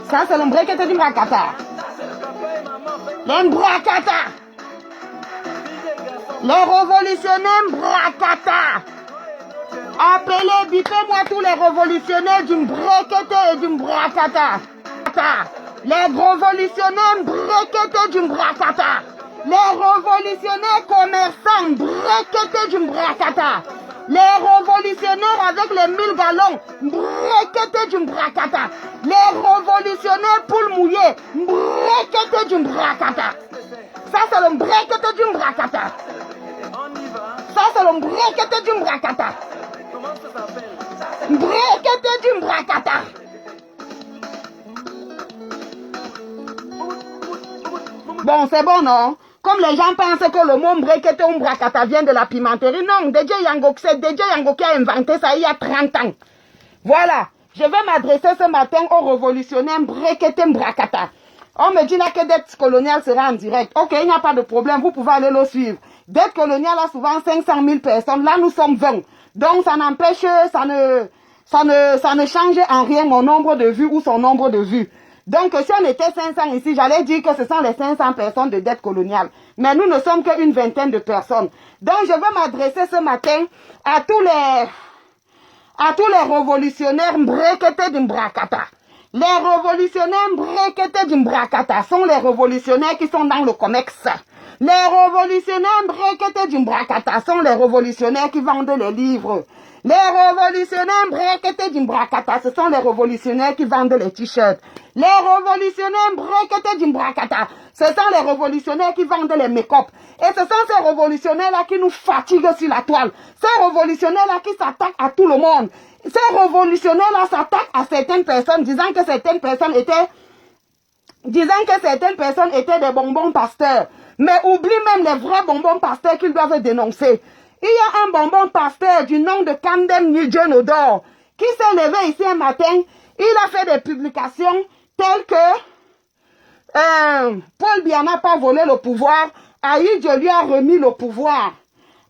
Ça, c'est le Mbrekete du Mbrakata. Les Mbrakata. Les révolutionnaires Mbrakata. Appelez, bipez-moi tous les révolutionnaires du Mbrekete et du Mbrakata. Les révolutionnaires Mbrekete du Mbrakata. Les révolutionnaires commerçants Mbrekete du Mbrakata. Les révolutionnaires avec les 1000 gallons Mbrekete du Mbrakata. Les révolutionnaires poules mouillées Mbrekete du Mbrakata. Ça c'est le Mbrekete du Mbrakata. Ça c'est le Mbrekete du Mbrakata. Mbrekete du Mbrakata. Bon, c'est bon, non? Comme les gens pensent que le mot Mbrekete ou Mbrakata vient de la pimenterie. Non, DJ Yangok, c'est DJ Yangok qui a inventé ça il y a 30 ans. Voilà, je vais m'adresser ce matin aux révolutionnaires Mbrekete Mbrakata. On me dit là que dette coloniale sera en direct. Ok, il n'y a pas de problème, vous pouvez aller le suivre. Dette coloniale a souvent 500 000 personnes. Là, nous sommes 20. Donc, ça n'empêche, ça ne change en rien mon nombre de vues ou son nombre de vues. Donc, si on était 500 ici, j'allais dire que ce sont les 500 personnes de dette coloniale. Mais nous ne sommes qu'une vingtaine de personnes. Donc, je vais m'adresser ce matin à tous les révolutionnaires Mbrekete du Mbrakata. Les révolutionnaires Mbrekete du Mbrakata sont les révolutionnaires qui sont dans le COMEX. Les révolutionnaires Mbrekete du Mbrakata sont les révolutionnaires qui vendent les livres. Les révolutionnaires Mbrekete du Mbrakata, ce sont les révolutionnaires qui vendent les t-shirts. Les révolutionnaires Mbrekete du Mbrakata, ce sont les révolutionnaires qui vendent les make-up. Et ce sont ces révolutionnaires-là qui nous fatiguent sur la toile. Ces révolutionnaires-là qui s'attaquent à tout le monde. Ces révolutionnaires-là s'attaquent à certaines personnes, disant que certaines personnes étaient des bonbons pasteurs. Mais oublie même les vrais bonbons pasteurs qu'ils doivent dénoncer. Il y a un bonbon pasteur du nom de Camden Nugent Odor qui s'est levé ici un matin. Il a fait des publications telles que Paul Biya n'a pas volé le pouvoir. Ahidjo lui a remis le pouvoir.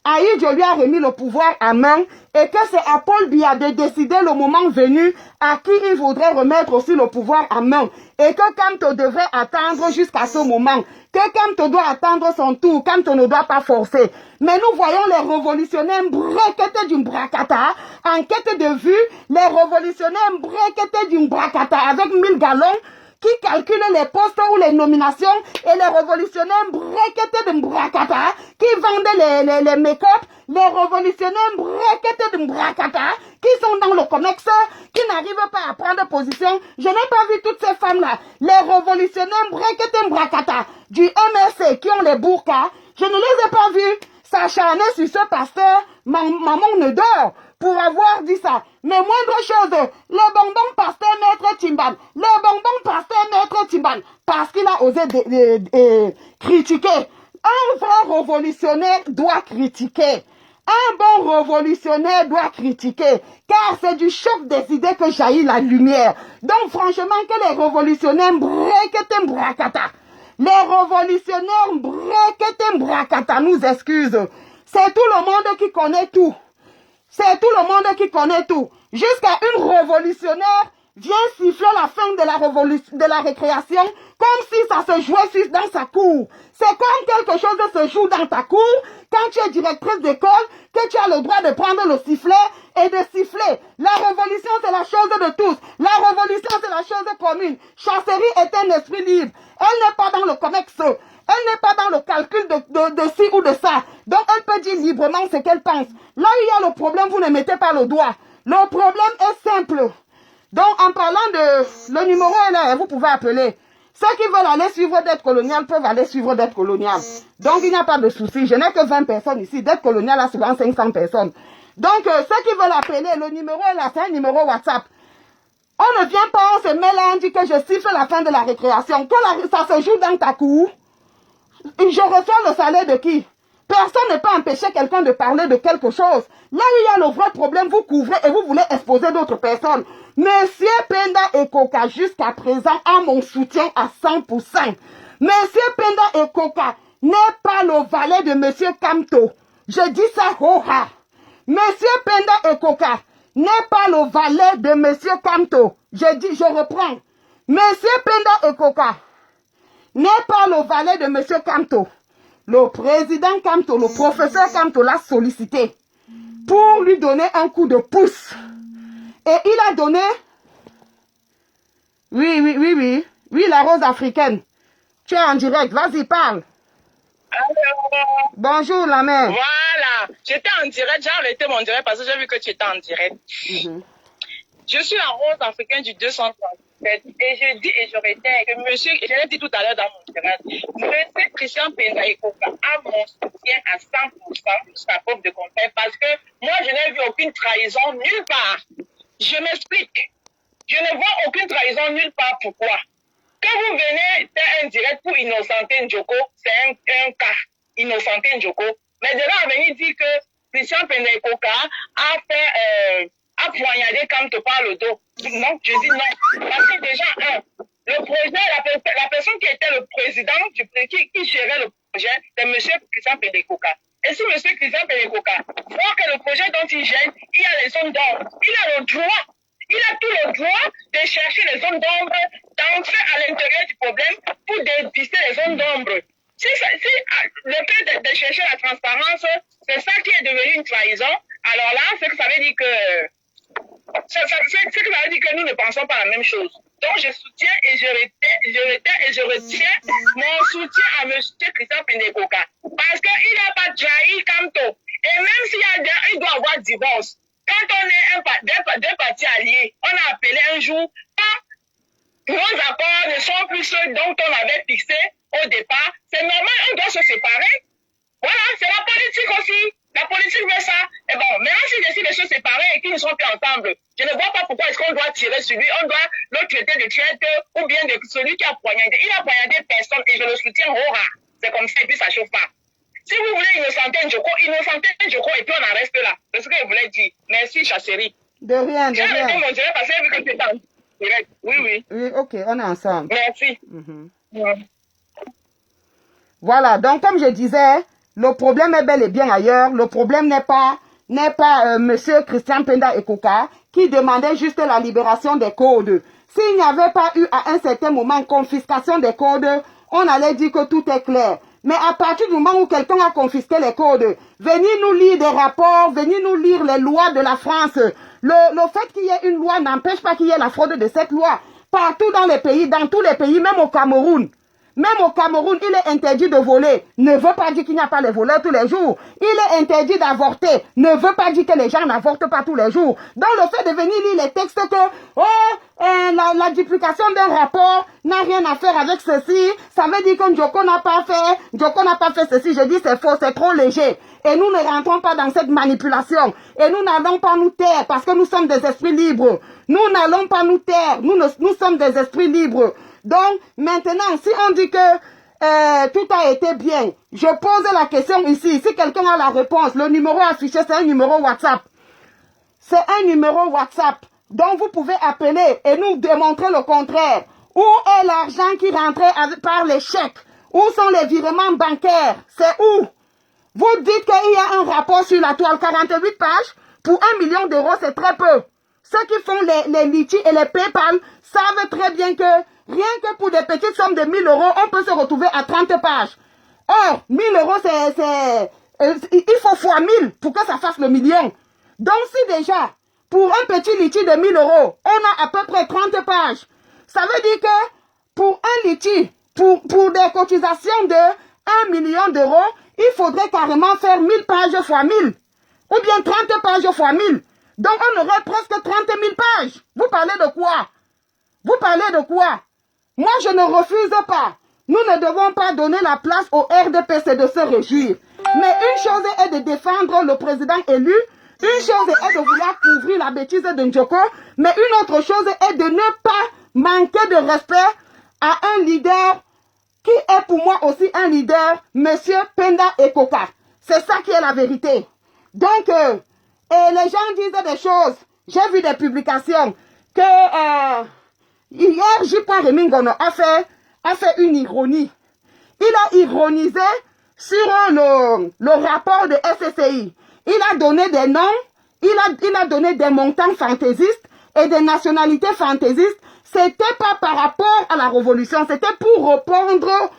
Ahidjo lui a remis le pouvoir à main et que c'est à Paul Biya de décider le moment venu à qui il voudrait remettre aussi le pouvoir à main. Et que Kamto devrait attendre jusqu'à ce moment. Que Kamto doit attendre son tour. Kamto ne doit pas forcer. Mais nous voyons les révolutionnaires Mbrekete du Mbrakata en quête de vue. Les révolutionnaires Mbrekete du Mbrakata avec 1000 gallons qui calculent les postes ou les nominations et les révolutionnaires Mbrekete de Mbrakata qui vendent les make-up, les révolutionnaires Mbrekete de Mbrakata qui sont dans le COMEX, qui n'arrivent pas à prendre position. Je n'ai pas vu toutes ces femmes-là. Les révolutionnaires Mbrekete Mbrakata du MRC qui ont les burkas, je ne les ai pas vues s'acharner sur ce pasteur, maman ne dort, pour avoir dit ça. Mais moindre chose, le bonbon pasteur maître Timban, le bonbon pasteur maître Timban, parce qu'il a osé critiquer. Un vrai révolutionnaire doit critiquer. Un bon révolutionnaire doit critiquer, car c'est du choc des idées que jaillit la lumière. Donc franchement, que les révolutionnaires Mbrekete Mbrakata, les révolutionnaires Mbrekete Mbrakata nous excusent. C'est tout le monde qui connaît tout. C'est tout le monde qui connaît tout. Jusqu'à une révolutionnaire vient siffler la fin de la récréation comme si ça se jouait dans sa cour. C'est comme quelque chose se joue dans ta cour quand tu es directrice d'école, que tu as le droit de prendre le sifflet et de siffler. La révolution, c'est la chose de tous. La révolution, c'est la chose commune. Chasserie est un esprit libre. Elle n'est pas dans le COMEX. Elle n'est pas dans le calcul de ci ou de ça. Donc, elle peut dire librement ce qu'elle pense. Là où il y a le problème, vous ne mettez pas le doigt. Le problème est simple. Donc, en parlant de... Le numéro est là, vous pouvez appeler. Ceux qui veulent aller suivre dette coloniale peuvent aller suivre dette coloniale. Donc, il n'y a pas de souci. Je n'ai que 20 personnes ici. Dette coloniale a souvent 500 personnes. Donc, ceux qui veulent appeler, le numéro est là. C'est un numéro WhatsApp. On ne vient pas, on se met là, on dit que je siffle la fin de la récréation. Que ça se joue dans ta cour. Je reçois le salaire de qui? Personne ne peut empêcher quelqu'un de parler de quelque chose. Là où il y a le vrai problème, vous couvrez et vous voulez exposer d'autres personnes. Monsieur Penda et Coca, jusqu'à présent, a mon soutien à 100%. Monsieur Penda et Coca n'est pas le valet de Monsieur Kamto. Je dis ça ho-ha. Monsieur Penda et Coca n'est pas le valet de Monsieur Kamto. Je reprends. Monsieur Penda Ekoka n'est pas le valet de Monsieur Kamto. Le président Kamto, le professeur Kamto l'a sollicité pour lui donner un coup de pouce. Et il a donné... Oui, la rose africaine. Tu es en direct, vas-y, parle. Alors, bonjour, la mère. Voilà, j'étais en direct, j'ai arrêté mon direct parce que j'ai vu que tu étais en direct. Je suis en rose africain du 237 et je dis et je répète que monsieur, je l'ai dit tout à l'heure dans mon direct, monsieur Christian Penda Ekoka a mon soutien à 100% pour sa preuve de compère parce que moi je n'ai vu aucune trahison nulle part. Je m'explique. Je ne vois aucune trahison nulle part. Pourquoi? Que vous venez faire un direct pour innocenter Njoko, c'est un cas. Innocenter Njoko. Mais de là à venir dire que Christian Penda Ekoka a poignardé Kamto par le dos. Non, je dis non. Parce que déjà, le projet, la personne qui était le président, qui gérait le projet, c'est M. Christian Penda Ekoka. Et si M. Christian Penda Ekoka voit que le projet dont il gère, il y a les zones d'ombre, il a le droit. Il a tout le droit de chercher les zones d'ombre, d'entrer à l'intérieur du problème pour dépister les zones d'ombre. Si le fait de chercher la transparence, c'est ça qui est devenu une trahison, alors là, c'est que ça veut dire que nous ne pensons pas la même chose. Donc je soutiens et je retiens mon soutien à M. Christian Penda Ekoka. Parce qu'il n'a pas trahi Kamto. Et même il doit avoir divorce. Quand on est deux partis alliés, on a appelé un jour, quand nos accords ne sont plus ceux dont on avait fixé au départ, c'est normal, on doit se séparer. Voilà, c'est la politique aussi. La politique veut ça. Et bon, maintenant s'ils décident de se séparer et qu'ils ne sont plus ensemble, je ne vois pas pourquoi est-ce qu'on doit tirer sur lui, on doit le traiter de traiteur ou bien de celui qui a poignardé. Il a poignardé personne et je le soutiens au ras. C'est comme ça et puis ça chauffe pas. Si vous voulez innocenter Njoko et puis on en reste là. C'est ce que je voulais dire. Merci, Chasserie. De rien, de rien. J'ai arrêté mon direct parce que j'ai vu que tu étais en direct. Oui. Oui, ok, on est ensemble. Merci. Voilà, donc comme je disais, le problème est bel et bien ailleurs. Le problème n'est pas Monsieur Christian Penda Ekoka qui demandait juste la libération des codes. S'il n'y avait pas eu à un certain moment confiscation des codes, on allait dire que tout est clair. Mais à partir du moment où quelqu'un a confisqué les codes, venez nous lire des rapports, venez nous lire les lois de la France. Le fait qu'il y ait une loi n'empêche pas qu'il y ait la fraude de cette loi. Partout dans les pays, dans tous les pays, même au Cameroun. Même au Cameroun, il est interdit de voler. Ne veut pas dire qu'il n'y a pas les voleurs tous les jours. Il est interdit d'avorter. Ne veut pas dire que les gens n'avortent pas tous les jours. Donc le fait de venir lire les textes que la duplication d'un rapport n'a rien à faire avec ceci, ça veut dire que Njoko n'a pas fait ceci. Je dis c'est faux, c'est trop léger. Et nous ne rentrons pas dans cette manipulation. Et nous n'allons pas nous taire parce que nous sommes des esprits libres. Nous n'allons pas nous taire. Nous sommes des esprits libres. Donc, maintenant, si on dit que tout a été bien, je pose la question ici. Si quelqu'un a la réponse, le numéro affiché, c'est un numéro WhatsApp. C'est un numéro WhatsApp. Donc, vous pouvez appeler et nous démontrer le contraire. Où est l'argent qui rentrait par les chèques? Où sont les virements bancaires? C'est où? Vous dites qu'il y a un rapport sur la toile, 48 pages. Pour 1 million d'euros, c'est très peu. Ceux qui font les Litchi et les PayPal savent très bien que rien que pour des petites sommes de 1000 euros, on peut se retrouver à 30 pages. Or, 1000 euros, il faut fois 1000 pour que ça fasse le million. Donc, si déjà, pour un petit litchi de 1000 euros, on a à peu près 30 pages, ça veut dire que pour un litchi, pour des cotisations de 1 million d'euros, il faudrait carrément faire 1000 pages fois 1000. Ou bien 30 pages fois 1000. Donc, on aurait presque 30 000 pages. Vous parlez de quoi? Vous parlez de quoi? Moi, je ne refuse pas. Nous ne devons pas donner la place au RDPC de se réjouir. Mais une chose est de défendre le président élu. Une chose est de vouloir couvrir la bêtise de Njoko. Mais une autre chose est de ne pas manquer de respect à un leader qui est pour moi aussi un leader, Monsieur Penda Ekoka. C'est ça qui est la vérité. Donc, et les gens disent des choses. J'ai vu des publications que hier, J.P. Remingono a fait une ironie. Il a ironisé sur le rapport de SCCI. Il a donné des noms, il a donné des montants fantaisistes et des nationalités fantaisistes C'était pas par rapport à la révolution, c'était pour répondre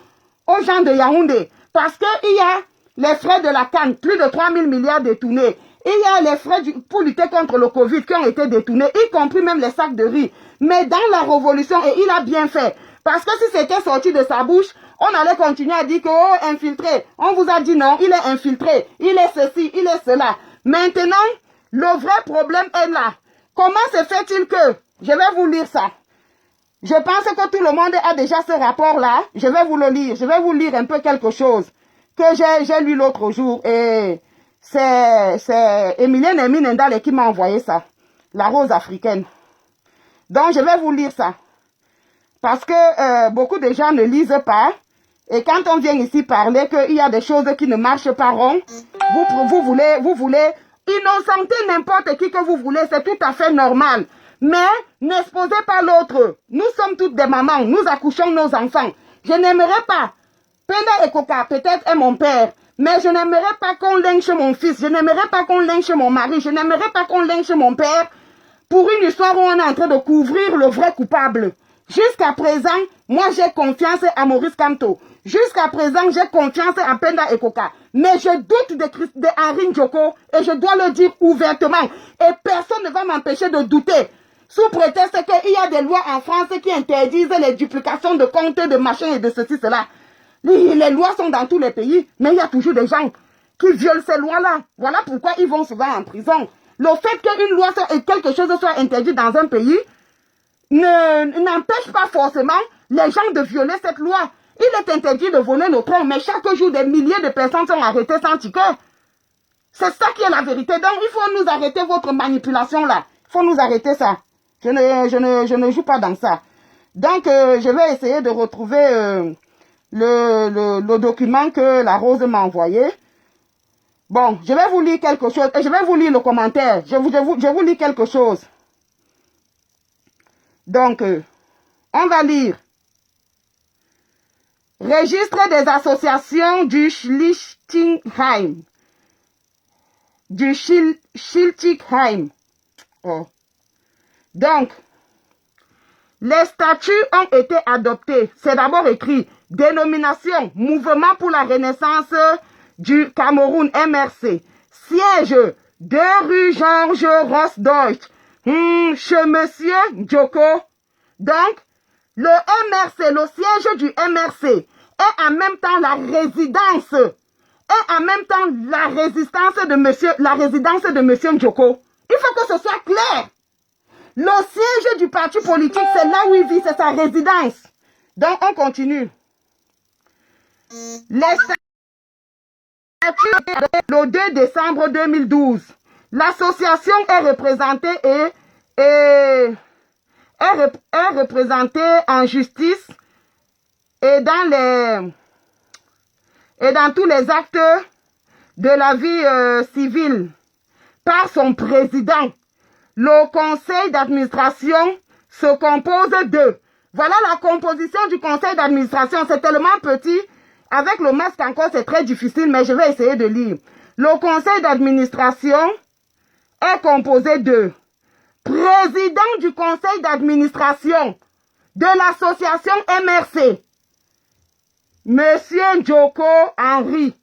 aux gens de Yaoundé. Parce qu'il y a les frais de la CAN, plus de 3 000 milliards détournés. Il y a les frais pour lutter contre le Covid qui ont été détournés, y compris même les sacs de riz. Mais dans la révolution, et il a bien fait. Parce que si c'était sorti de sa bouche, on allait continuer à dire que, oh, infiltré. On vous a dit non, il est infiltré, il est ceci, il est cela. Maintenant, le vrai problème est là. Comment se fait-il que, je vais vous lire ça. Je pense que tout le monde a déjà ce rapport-là. Je vais vous le lire. Je vais vous lire un peu quelque chose que j'ai lu l'autre jour. Et c'est Emilienne Ndale qui m'a envoyé ça. La rose africaine. Donc, je vais vous lire ça. Parce que beaucoup de gens ne lisent pas. Et quand on vient ici parler qu'il y a des choses qui ne marchent pas rond, vous voulez innocenter n'importe qui que vous voulez. C'est tout à fait normal. Mais n'exposez pas l'autre. Nous sommes toutes des mamans. Nous accouchons nos enfants. Je n'aimerais pas. Penda et Coca peut-être est mon père. Mais je n'aimerais pas qu'on lynche mon fils. Je n'aimerais pas qu'on lynche mon mari. Je n'aimerais pas qu'on lynche mon père. Pour une histoire où on est en train de couvrir le vrai coupable. Jusqu'à présent, moi j'ai confiance à Maurice Kamto. Jusqu'à présent, j'ai confiance à Penda et Coca. Mais je doute de Henri Ndjoko et je dois le dire ouvertement. Et personne ne va m'empêcher de douter. Sous prétexte qu'il y a des lois en France qui interdisent les duplications de comptes, de machins et de ceci, cela. Les lois sont dans tous les pays, mais il y a toujours des gens qui violent ces lois-là. Voilà pourquoi ils vont souvent en prison. Le fait qu'une loi et quelque chose soit interdit dans un pays n'empêche pas forcément les gens de violer cette loi. Il est interdit de voler nos troncs, mais chaque jour, des milliers de personnes sont arrêtées sans ticket. C'est ça qui est la vérité. Donc, il faut nous arrêter votre manipulation-là. Il faut nous arrêter ça. Je ne joue pas dans ça. Donc, je vais essayer de retrouver le document que la Rose m'a envoyé. Bon, je vais vous lire quelque chose. Et je vais vous lire le commentaire. Je vous lis quelque chose. Donc, on va lire. Registre des associations du Schiltigheim. Du Schiltigheim. Oh. Donc, les statuts ont été adoptés. C'est d'abord écrit dénomination Mouvement pour la Renaissance du Cameroun MRC. Siège 2 rue Georges Ross-Deutsch. Chez Monsieur Ndjoko. Donc, le MRC, le siège du MRC est en même temps la résidence et en même temps la résidence de Monsieur Ndjoko. Il faut que ce soit clair. Le siège du parti politique, c'est là où il vit, c'est sa résidence. Donc, on continue. Les statuts le 2 décembre 2012. L'association est représentée est représentée en justice et dans tous les actes de la vie civile par son président. Le conseil d'administration se compose de... Voilà la composition du conseil d'administration. C'est tellement petit. Avec le masque encore, c'est très difficile, mais je vais essayer de lire. Le conseil d'administration est composé de... Président du conseil d'administration de l'association MRC, Monsieur Ndjoko Henri,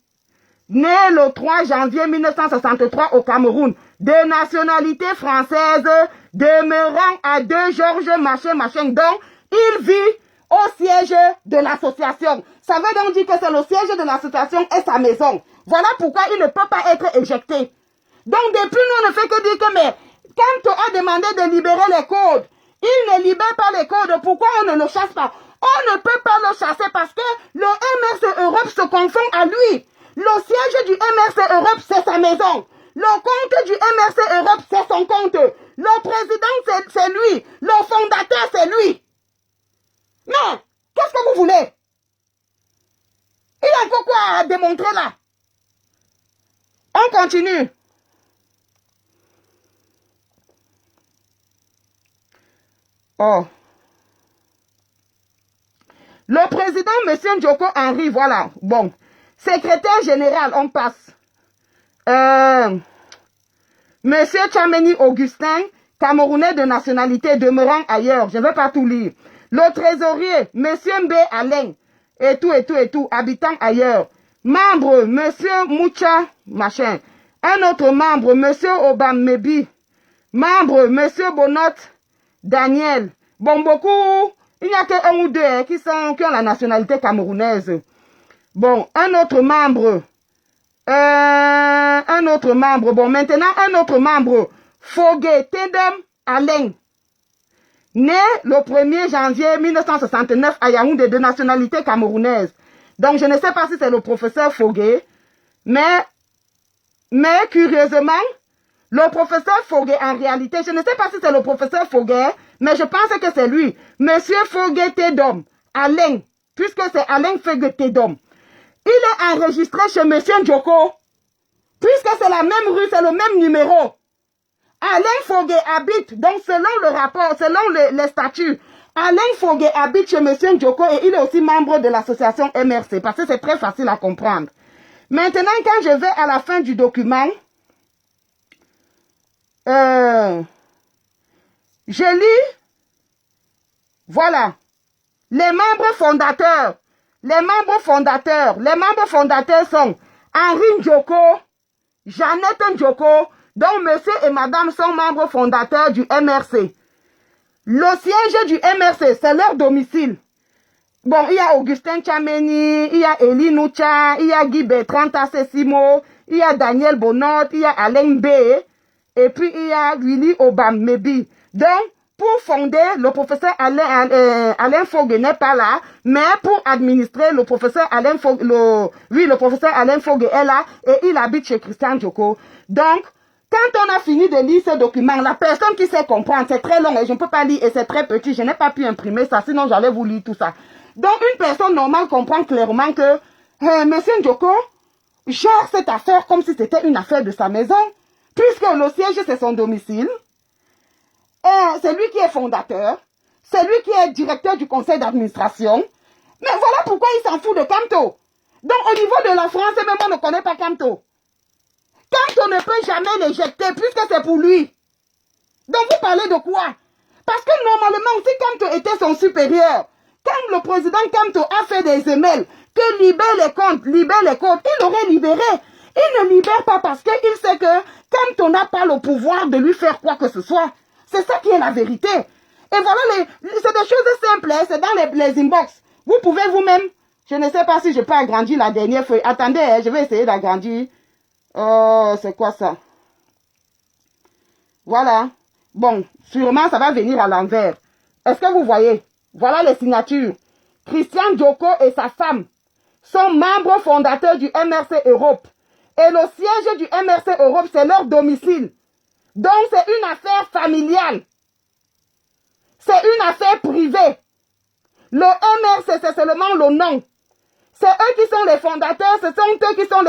né le 3 janvier 1963 au Cameroun, de nationalité française, demeurant à 2 Georges Machin. Donc, il vit au siège de l'association. Ça veut donc dire que c'est le siège de l'association et sa maison. Voilà pourquoi il ne peut pas être éjecté. Donc, depuis, nous, on ne fait que dire que, mais... Quand on a demandé de libérer les codes, il ne libère pas les codes. Pourquoi on ne le chasse pas? On ne peut pas le chasser parce que le MRC Europe se confond à lui. Le siège du MRC Europe, c'est sa maison. Le compte du MRC Europe, c'est son compte. Le président, c'est lui. Le fondateur, c'est lui. Non, qu'est-ce que vous voulez? Il y a encore quoi à démontrer là? On continue. Oh. Le président, Monsieur Ndjoko Henri, voilà. Bon. Secrétaire général, on passe. Monsieur Tchameni Augustin, Camerounais de nationalité demeurant ailleurs. Je ne vais pas tout lire. Le trésorier, Monsieur B. Alain, et tout, habitant ailleurs. Membre, Monsieur Moucha, machin. Un autre membre, Monsieur Obamebi. Membre, Monsieur Bonot, Daniel. Bon, beaucoup, il n'y a que 1 ou 2 qui ont la nationalité camerounaise. Bon, un autre membre. Bon, maintenant, un autre membre. Fogué Tedem Alain. Né le 1er janvier 1969 à Yaoundé, de nationalité camerounaise. Donc, je ne sais pas si c'est le professeur Fogué, mais curieusement, le professeur Fogué, en réalité, je ne sais pas si c'est le professeur Fogué, mais je pense que c'est lui. Monsieur Fogué Tedom, Alain, puisque c'est Alain Fogué Tedom. Il est enregistré chez Monsieur Njoko, puisque c'est la même rue, c'est le même numéro. Alain Fogué habite, donc selon le rapport, selon les statuts, Alain Fogué habite chez Monsieur Njoko et il est aussi membre de l'association MRC, parce que c'est très facile à comprendre. Maintenant, quand je vais à la fin du document, je lis, voilà, les membres fondateurs. Les membres fondateurs sont Henri Njoko, Jeannette Njoko, dont monsieur et madame sont membres fondateurs du MRC. Le siège du MRC, c'est leur domicile. Bon, il y a Augustin Tchameni, il y a Elie Noucha, il y a Guy Bertrand Tassessimo, il y a Daniel Bonot, il y a Alain B, et puis il y a Willy Obamebi. Donc, pour fonder, le professeur Alain Fogué n'est pas là, mais pour administrer, le professeur Alain Fogué, le professeur Alain Fogué est là et il habite chez Christian Djoko. Donc, quand on a fini de lire ce document, la personne qui sait comprendre, c'est très long et je ne peux pas lire et c'est très petit, je n'ai pas pu imprimer ça, sinon j'allais vous lire tout ça. Donc, une personne normale comprend clairement que Monsieur Djoko gère cette affaire comme si c'était une affaire de sa maison, puisque le siège c'est son domicile. C'est lui qui est fondateur, c'est lui qui est directeur du conseil d'administration. Mais voilà pourquoi il s'en fout de Kamto. Donc au niveau de la France, même on ne connaît pas Kamto. Kamto ne peut jamais l'éjecter puisque c'est pour lui. Donc vous parlez de quoi? Parce que normalement, si Kamto était son supérieur, quand le président Kamto a fait des emails, que libère les comptes, il aurait libéré. Il ne libère pas parce qu'il sait que Kamto n'a pas le pouvoir de lui faire quoi que ce soit. C'est ça qui est la vérité. Et voilà, c'est des choses simples, hein, c'est dans les inbox. Vous pouvez vous-même, je ne sais pas si je peux agrandir la dernière feuille. Attendez, hein, je vais essayer d'agrandir. Oh, c'est quoi ça? Voilà. Bon, sûrement ça va venir à l'envers. Est-ce que vous voyez? Voilà les signatures. Christian Djoko et sa femme sont membres fondateurs du MRC Europe. Et le siège du MRC Europe, c'est leur domicile. Donc, c'est une affaire familiale. C'est une affaire privée. Le MRC, c'est seulement le nom. C'est eux qui sont les fondateurs, ce sont eux qui sont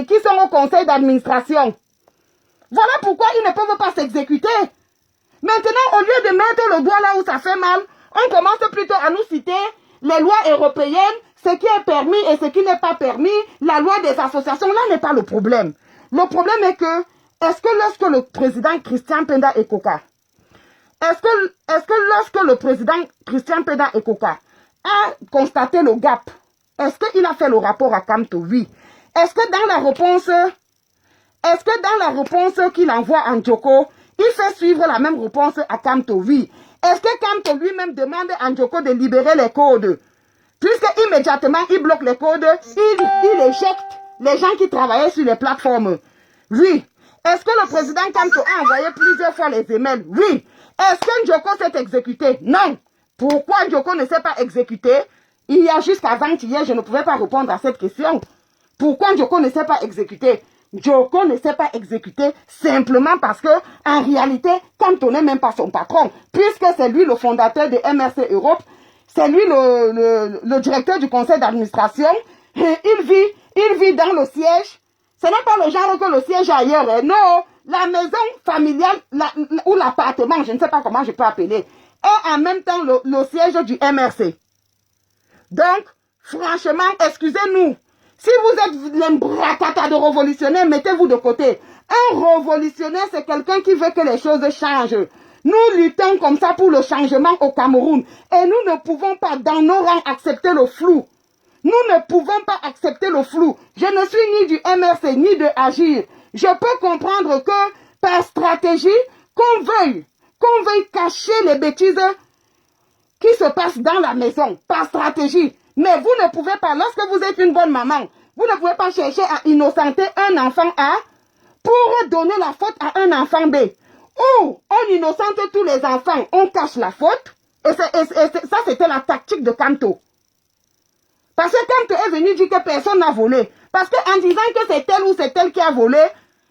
qui sont au conseil d'administration. Voilà pourquoi ils ne peuvent pas s'exécuter. Maintenant, au lieu de mettre le doigt là où ça fait mal, on commence plutôt à nous citer les lois européennes, ce qui est permis et ce qui n'est pas permis. La loi des associations, là n'est pas le problème. Le problème est que, est-ce que lorsque le président Christian Penda Ekoka, est-ce que lorsque le président Christian Penda Ekoka a constaté le gap, est-ce qu'il a fait le rapport à Kamto? Oui. Est-ce que dans la réponse qu'il envoie à Njoko, il fait suivre la même réponse à Kamto? Oui. Est-ce que Kamto lui-même demande à Njoko de libérer les codes? Puisque immédiatement il bloque les codes, il éjecte les gens qui travaillaient sur les plateformes. Oui. Est-ce que le président Kamto a envoyé plusieurs fois les emails? Oui. Est-ce que Njoko s'est exécuté? Non. Pourquoi Njoko ne s'est pas exécuté? Il y a jusqu'avant-hier, je ne pouvais pas répondre à cette question. Pourquoi Njoko ne s'est pas exécuté? Njoko ne s'est pas exécuté simplement parce que, en réalité, Kamto n'est même pas son patron, puisque c'est lui le fondateur de MRC Europe, c'est lui le directeur du conseil d'administration, et il vit dans le siège. Ce n'est pas le genre que le siège est ailleurs, hein. Non, la maison familiale ou l'appartement, je ne sais pas comment je peux appeler, est en même temps le siège du MRC. Donc, franchement, excusez-nous. Si vous êtes l'embratata de révolutionnaire, mettez-vous de côté. Un révolutionnaire, c'est quelqu'un qui veut que les choses changent. Nous luttons comme ça pour le changement au Cameroun. Et nous ne pouvons pas, dans nos rangs, accepter le flou. Nous ne pouvons pas accepter le flou. Je ne suis ni du MRC, ni de Agir. Je peux comprendre que, par stratégie, qu'on veuille cacher les bêtises qui se passent dans la maison, par stratégie. Mais vous ne pouvez pas, lorsque vous êtes une bonne maman, vous ne pouvez pas chercher à innocenter un enfant A pour donner la faute à un enfant B. Ou on innocente tous les enfants, on cache la faute. Et ça, c'était la tactique de Kanto. Parce que Kanto est venu dire que personne n'a volé. Parce qu'en disant que c'est tel ou c'est tel qui a volé,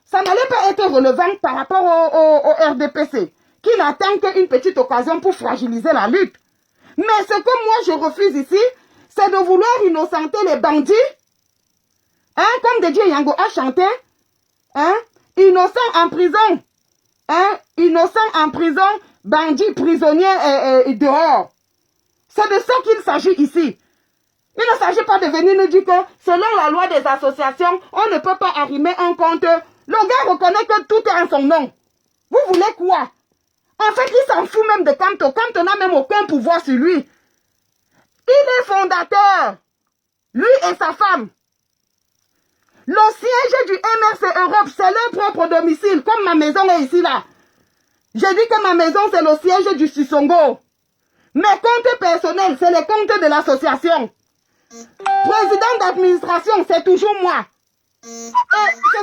ça n'allait pas être relevant par rapport au RDPC, qui n'attend qu'une petite occasion pour fragiliser la lutte. Mais ce que moi je refuse ici, c'est de vouloir innocenter les bandits. Hein, comme Dédié Yango a chanté, hein, innocent en prison. Hein, innocent en prison, bandit prisonnier et dehors. C'est de ça qu'il s'agit ici. Il ne s'agit pas de venir nous dire que selon la loi des associations, on ne peut pas arrimer un compte. Le gars reconnaît que tout est en son nom. Vous voulez quoi? En fait, il s'en fout même de Kanto. Kanto n'a même aucun pouvoir sur lui. Il est fondateur. Lui et sa femme. Le siège du MRC Europe, c'est leur propre domicile, comme ma maison est ici là. J'ai dit que ma maison, c'est le siège du Sissongo. Mes comptes personnels, c'est les comptes de l'association. Président d'administration, c'est toujours moi. C'est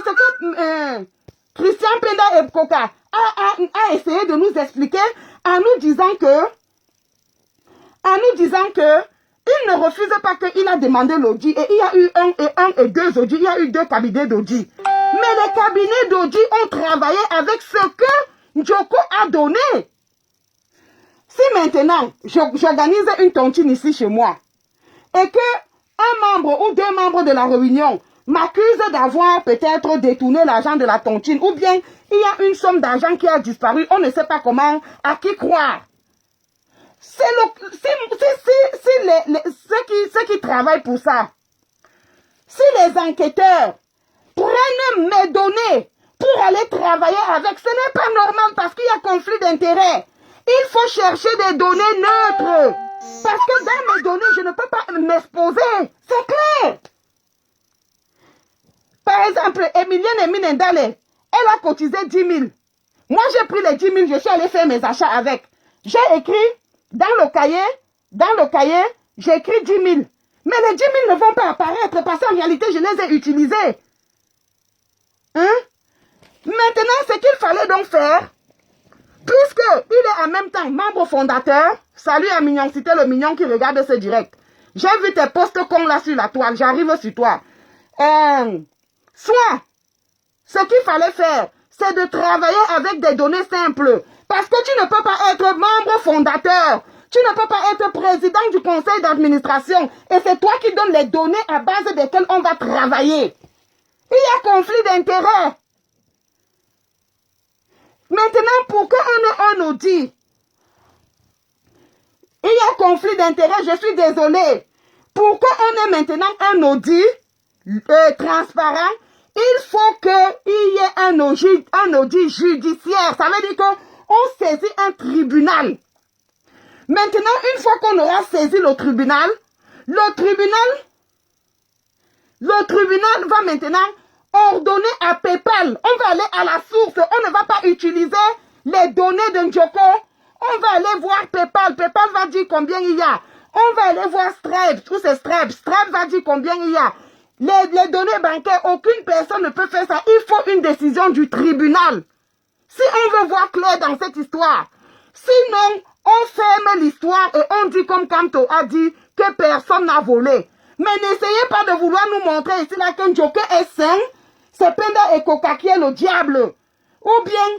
ce que Christian Penda et Koka a essayé de nous expliquer en nous disant que il ne refuse pas qu'il a demandé l'audit et il y a eu un et deux audits, il y a eu 2 cabinets d'audit. Mais les cabinets d'audit ont travaillé avec ce que Njoko a donné. Si maintenant, j'organise une tontine ici chez moi et que un membre ou 2 membres de la réunion m'accusent d'avoir peut-être détourné l'argent de la tontine ou bien il y a une somme d'argent qui a disparu, on ne sait pas comment, à qui croire. Ceux qui travaillent pour ça, si les enquêteurs prennent mes données pour aller travailler avec, ce n'est pas normal parce qu'il y a conflit d'intérêts. Il faut chercher des données neutres. Parce que dans mes données, je ne peux pas m'exposer. C'est clair. Par exemple, Emilienne Eminendale, elle a cotisé 10 000. Moi, j'ai pris les 10 000, je suis allé faire mes achats avec. J'ai écrit dans le cahier, j'ai écrit 10 000. Mais les 10 000 ne vont pas apparaître parce qu'en réalité, je les ai utilisés. Hein? Maintenant, ce qu'il fallait donc faire, puisqu'il est en même temps membre fondateur, salut à Mignon, c'était le Mignon qui regarde ce direct. J'ai vu tes posts cons là sur la toile, j'arrive sur toi. Soit, ce qu'il fallait faire, c'est de travailler avec des données simples. Parce que tu ne peux pas être membre fondateur. Tu ne peux pas être président du conseil d'administration. Et c'est toi qui donnes les données à base desquelles on va travailler. Il y a conflit d'intérêts. Maintenant, pourquoi on nous dit il y a conflit d'intérêts, je suis désolé. Pourquoi on est maintenant un audit transparent? Il faut qu'il y ait un audit judiciaire. Ça veut dire qu'on saisit un tribunal. Maintenant, une fois qu'on aura saisi le tribunal va maintenant ordonner à PayPal. On va aller à la source. On ne va pas utiliser les données de Njoko. On va aller voir PayPal. PayPal va dire combien il y a. On va aller voir Stripe. Tout c'est Stripe. Stripe va dire combien il y a. Les données bancaires, aucune personne ne peut faire ça. Il faut une décision du tribunal. Si on veut voir clair dans cette histoire. Sinon, on ferme l'histoire et on dit comme Kanto a dit que personne n'a volé. Mais n'essayez pas de vouloir nous montrer ici là qu'un Njoko est sain. C'est Penda et Koka qui est le diable. Ou bien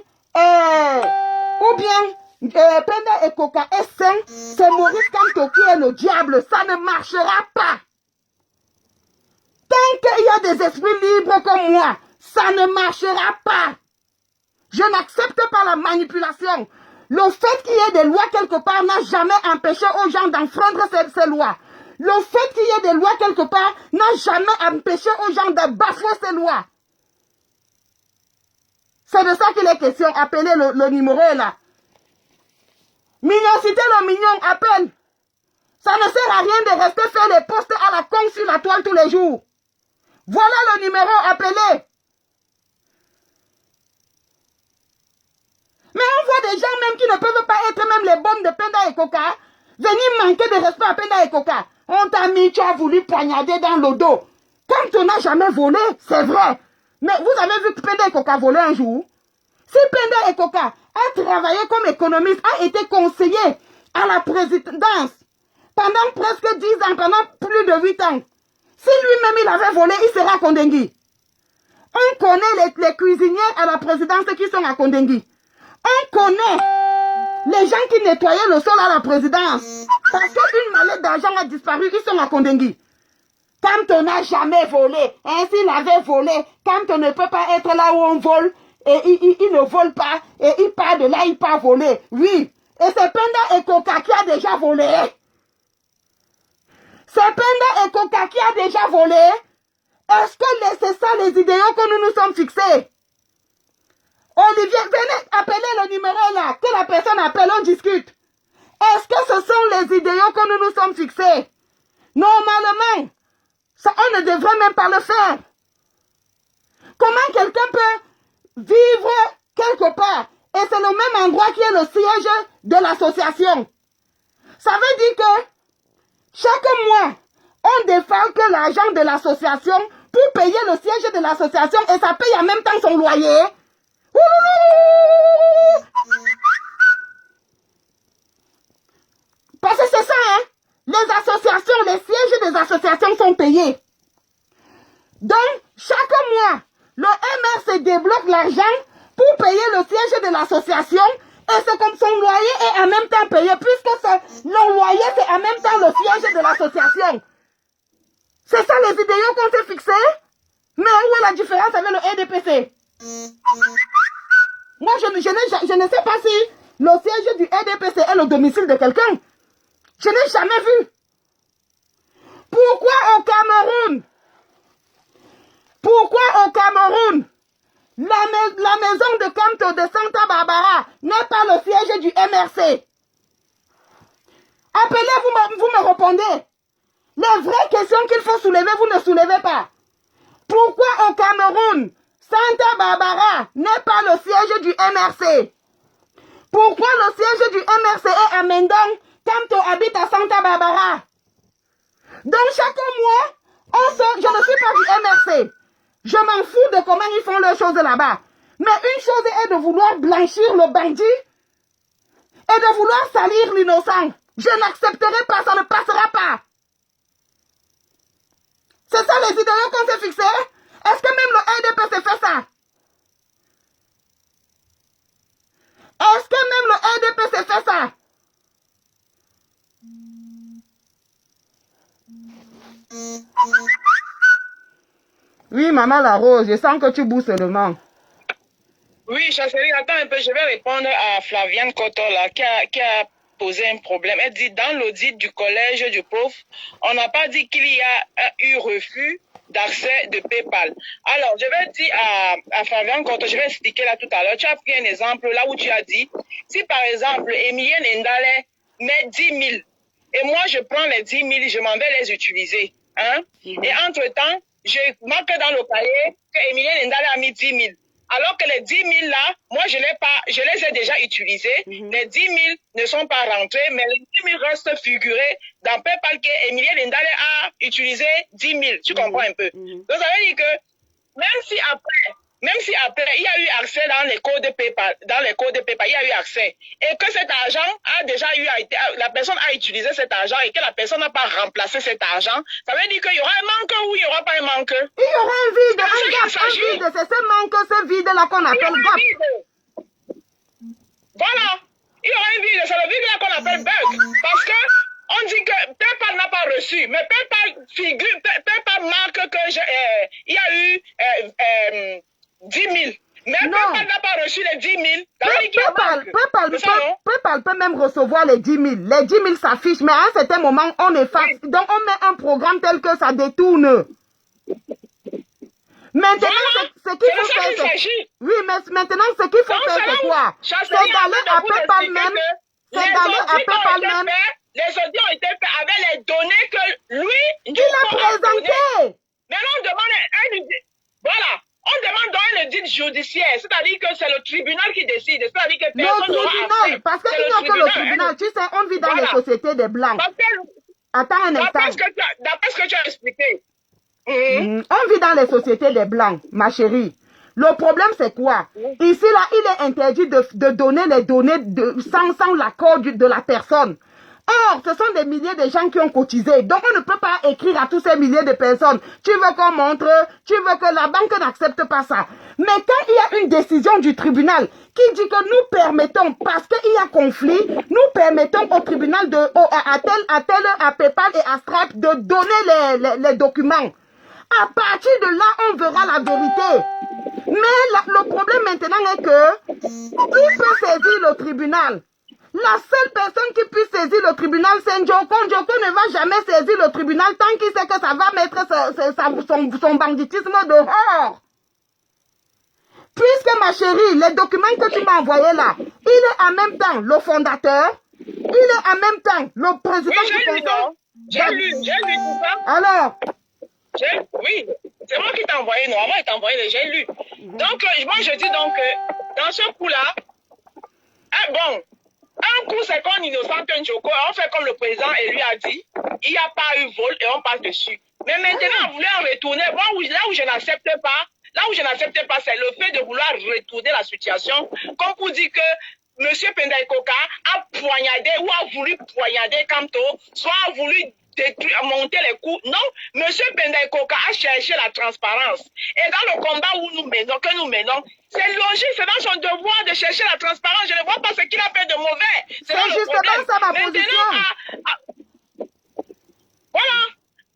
Penda et Koka est sain. C'est Maurice Kanto qui est le diable. Ça ne marchera pas. Tant qu'il y a des esprits libres comme moi, ça ne marchera pas. Je n'accepte pas la manipulation. Le fait qu'il y ait des lois quelque part n'a jamais empêché aux gens d'enfreindre ces lois. Le fait qu'il y ait des lois quelque part n'a jamais empêché aux gens de bafouer ces lois. C'est de ça qu'il est question. Appelez le numéro est là. Mignon, citez le mignon, appelle. Ça ne sert à rien de rester faire les posts à la con sur la toile tous les jours. Voilà le numéro, appelez. Mais on voit des gens même qui ne peuvent pas être même les bonnes de Penda et Coca. Venir manquer de respect à Penda et Coca. On t'a mis, tu as voulu poignarder dans le dos. Quand on n'a jamais volé, c'est vrai. Mais vous avez vu que Penda et Coca volaient un jour? Si Penda et Coca a travaillé comme économiste, a été conseiller à la présidence pendant presque 10 ans, pendant plus de 8 ans, si lui-même il avait volé, il sera à Kondengui. On connaît les cuisinières à la présidence qui sont à Kondengui. On connaît les gens qui nettoyaient le sol à la présidence. Parce qu'une mallette d'argent a disparu, ils sont à Kondengui. Quand on n'a jamais volé, s'il avait volé, quand on ne peut pas être là où on vole, et il ne vole pas, et il part de là, il part voler. Oui. Et c'est Penda et Coca qui a déjà volé. C'est Penda et Coca qui a déjà volé. Est-ce que c'est ça les idéaux que nous nous sommes fixés? Olivier, venez appeler le numéro là, que la personne appelle, on discute. Est-ce que ce sont les idéaux que nous nous sommes fixés? Normalement, ça, on ne devrait même pas le faire. Comment quelqu'un peut vivre quelque part et c'est le même endroit qui est le siège de l'association? Ça veut dire que chaque mois, on défalque l'argent de l'association pour payer le siège de l'association et ça paye en même temps son loyer. Parce que c'est ça, hein? Les associations, les sièges des associations sont payés. Donc, chaque mois, le MRC débloque l'argent pour payer le siège de l'association et c'est comme son loyer est en même temps payé puisque le loyer c'est en même temps le siège de l'association. C'est ça les idéaux qu'on s'est fixés? Mais où est la différence avec le EDPC? Moi, je ne sais pas si le siège du EDPC est le domicile de quelqu'un. Je n'ai jamais vu. Pourquoi au Cameroun, la maison de Camto de Santa Barbara n'est pas le siège du MRC? Appelez, vous me répondez. Les vraies questions qu'il faut soulever, vous ne soulevez pas. Pourquoi au Cameroun, Santa Barbara n'est pas le siège du MRC? Pourquoi le siège du MRC est à Mendong, Camto habite à Santa Barbara? Donc chaque mois, je ne suis pas du MRC. Je m'en fous de comment ils font leurs choses là-bas. Mais une chose est de vouloir blanchir le bandit et de vouloir salir l'innocent. Je n'accepterai pas, ça ne passera pas. C'est ça les idéaux qu'on s'est fixés? Est-ce que même le EDPC fait ça? Est-ce que même le EDPC fait ça? Oui, maman la Rose, je sens que tu bouges seulement. Oui, Chasserie, attends un peu, je vais répondre à Flaviane Koto, là, qui a posé un problème. Elle dit, dans l'audit du collège du prof, on n'a pas dit qu'il y a eu refus d'accès de PayPal. Alors, je vais dire à Flaviane Koto, je vais expliquer là tout à l'heure. Tu as pris un exemple là où tu as dit, si par exemple, Emilien Ndale met 10 000, et moi je prends les 10 000, je m'en vais les utiliser. Hein? Et entre-temps, je marque dans le cahier que Emilien Ndale a mis 10 000. Alors que les 10 000 là, moi je les ai déjà utilisés. Les 10 000 ne sont pas rentrés, mais les 10 000 restent figurés dans PayPal que Emilien Ndale a utilisé 10 000. Tu comprends un peu? Donc ça veut dire que même si après, il y a eu accès dans les codes de PayPal, il y a eu accès. Et que cet argent a déjà la personne a utilisé cet argent et que la personne n'a pas remplacé cet argent, ça veut dire qu'il y aura un manque ou il n'y aura pas un manque? Il y aura un vide, un vide. C'est ce manque, ce vide-là qu'on appelle gap. Voilà. Il y aura un vide, c'est le vide-là qu'on appelle bug. Parce que on dit que PayPal n'a pas reçu, mais PayPal marque que il y a eu 10 000. Mais PayPal n'a pas reçu les 10 000. PayPal peut même recevoir les 10 000. Les 10 000 s'affichent, mais à un certain moment, on efface. Donc, on met un programme tel que ça détourne. Maintenant, Voilà. ce qu'il faut C'est ça faire, qu'il s'agit. oui, mais maintenant, ce qu'il faut faire, c'est quoi? C'est d'aller à PayPal même. C'est d'aller à PayPal même. Les audits ont été faits avec les données que lui, il a présenté. Maintenant, on demande voilà. On demande donc un audit judiciaire, c'est-à-dire que c'est le tribunal qui décide. C'est-à-dire que personne n'aura accès. Parce qu'il n'y a que le tribunal. Tu sais, on vit dans les sociétés des Blancs. Attends un instant. D'après ce que tu as expliqué. On vit dans les sociétés des Blancs, ma chérie. Le problème, c'est quoi? Ici, là, il est interdit de donner les données sans l'accord de la personne. Or, ce sont des milliers de gens qui ont cotisé. Donc, on ne peut pas écrire à tous ces milliers de personnes. Tu veux qu'on montre, tu veux que la banque n'accepte pas ça. Mais quand il y a une décision du tribunal qui dit que nous permettons, parce qu'il y a conflit, nous permettons au tribunal, à PayPal et à Stripe de donner les documents. À partir de là, on verra la vérité. Mais le problème maintenant est que il peut saisir le tribunal. La seule personne qui puisse saisir le tribunal, c'est Njoko. Njoko ne va jamais saisir le tribunal tant qu'il sait que ça va mettre son banditisme dehors. Puisque, ma chérie, les documents que tu m'as envoyés là, il est en même temps le fondateur, il est en même temps le président du conseil. J'ai lu tout ça. Alors? Oui, c'est moi qui t'ai envoyé, non, moi il t'a envoyé, j'ai lu. Donc, moi je dis donc, dans ce coup-là, bon, un coup c'est qu'on innocente un Njoko, on fait comme le président et lui a dit, il n'y a pas eu vol et on passe dessus. Mais maintenant, on voulait en retourner, là où je n'accepte pas, c'est le fait de vouloir retourner la situation, comme pour dire que M. Pendaïkoka a poignardé ou a voulu poignarder Kamto, soit a voulu monter les coups. Non, M. Pendaïkoka a cherché la transparence. Et dans le combat que nous menons, c'est logique, c'est dans son devoir de chercher la transparence. Je ne vois pas ce qu'il a fait de mauvais. C'est justement ça ma position. Voilà.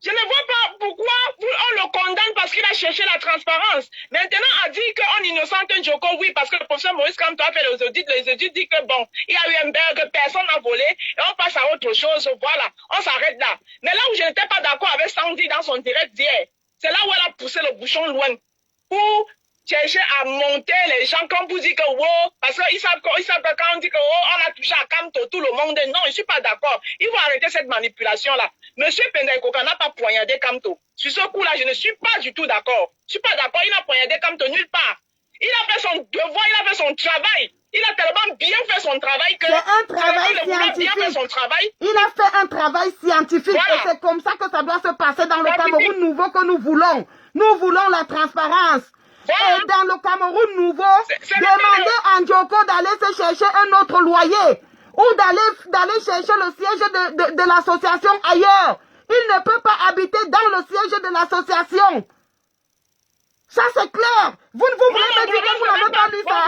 Je ne vois pas pourquoi on le condamne parce qu'il a cherché la transparence. Maintenant, on dit qu'on innocente un Njoko, oui, parce que le professeur Maurice Kamto a fait les audits disent que bon, il y a eu un bug, que personne n'a volé, et on passe à autre chose, voilà, on s'arrête là. Mais là où je n'étais pas d'accord avec Sandy dans son direct d'hier, c'est là où elle a poussé le bouchon loin pour chercher à monter les gens, comme vous dites que wow, parce qu'ils savent que quand on dit que oh, on a touché à Kamto, tout le monde, non, je ne suis pas d'accord. Il faut arrêter cette manipulation-là. Monsieur Pendaïkoka n'a pas poignardé Kamto. Sur ce coup-là, je ne suis pas du tout d'accord. Je ne suis pas d'accord, il n'a poignardé Kamto nulle part. Il a fait son devoir, il a fait son travail. Il a tellement bien fait son travail que... C'est un travail scientifique. Bien fait son travail. Il a fait un travail scientifique. Voilà. Et c'est comme ça que ça doit se passer dans le Cameroun nouveau que nous voulons. Nous voulons la transparence. Voilà. Et dans le Cameroun nouveau, demander à Njoko d'aller se chercher un autre loyer ou d'aller chercher le siège de l'association ailleurs. Il ne peut pas habiter dans le siège de l'association. Ça, c'est clair. Vous voulez me dire que vous n'avez pas lu ça?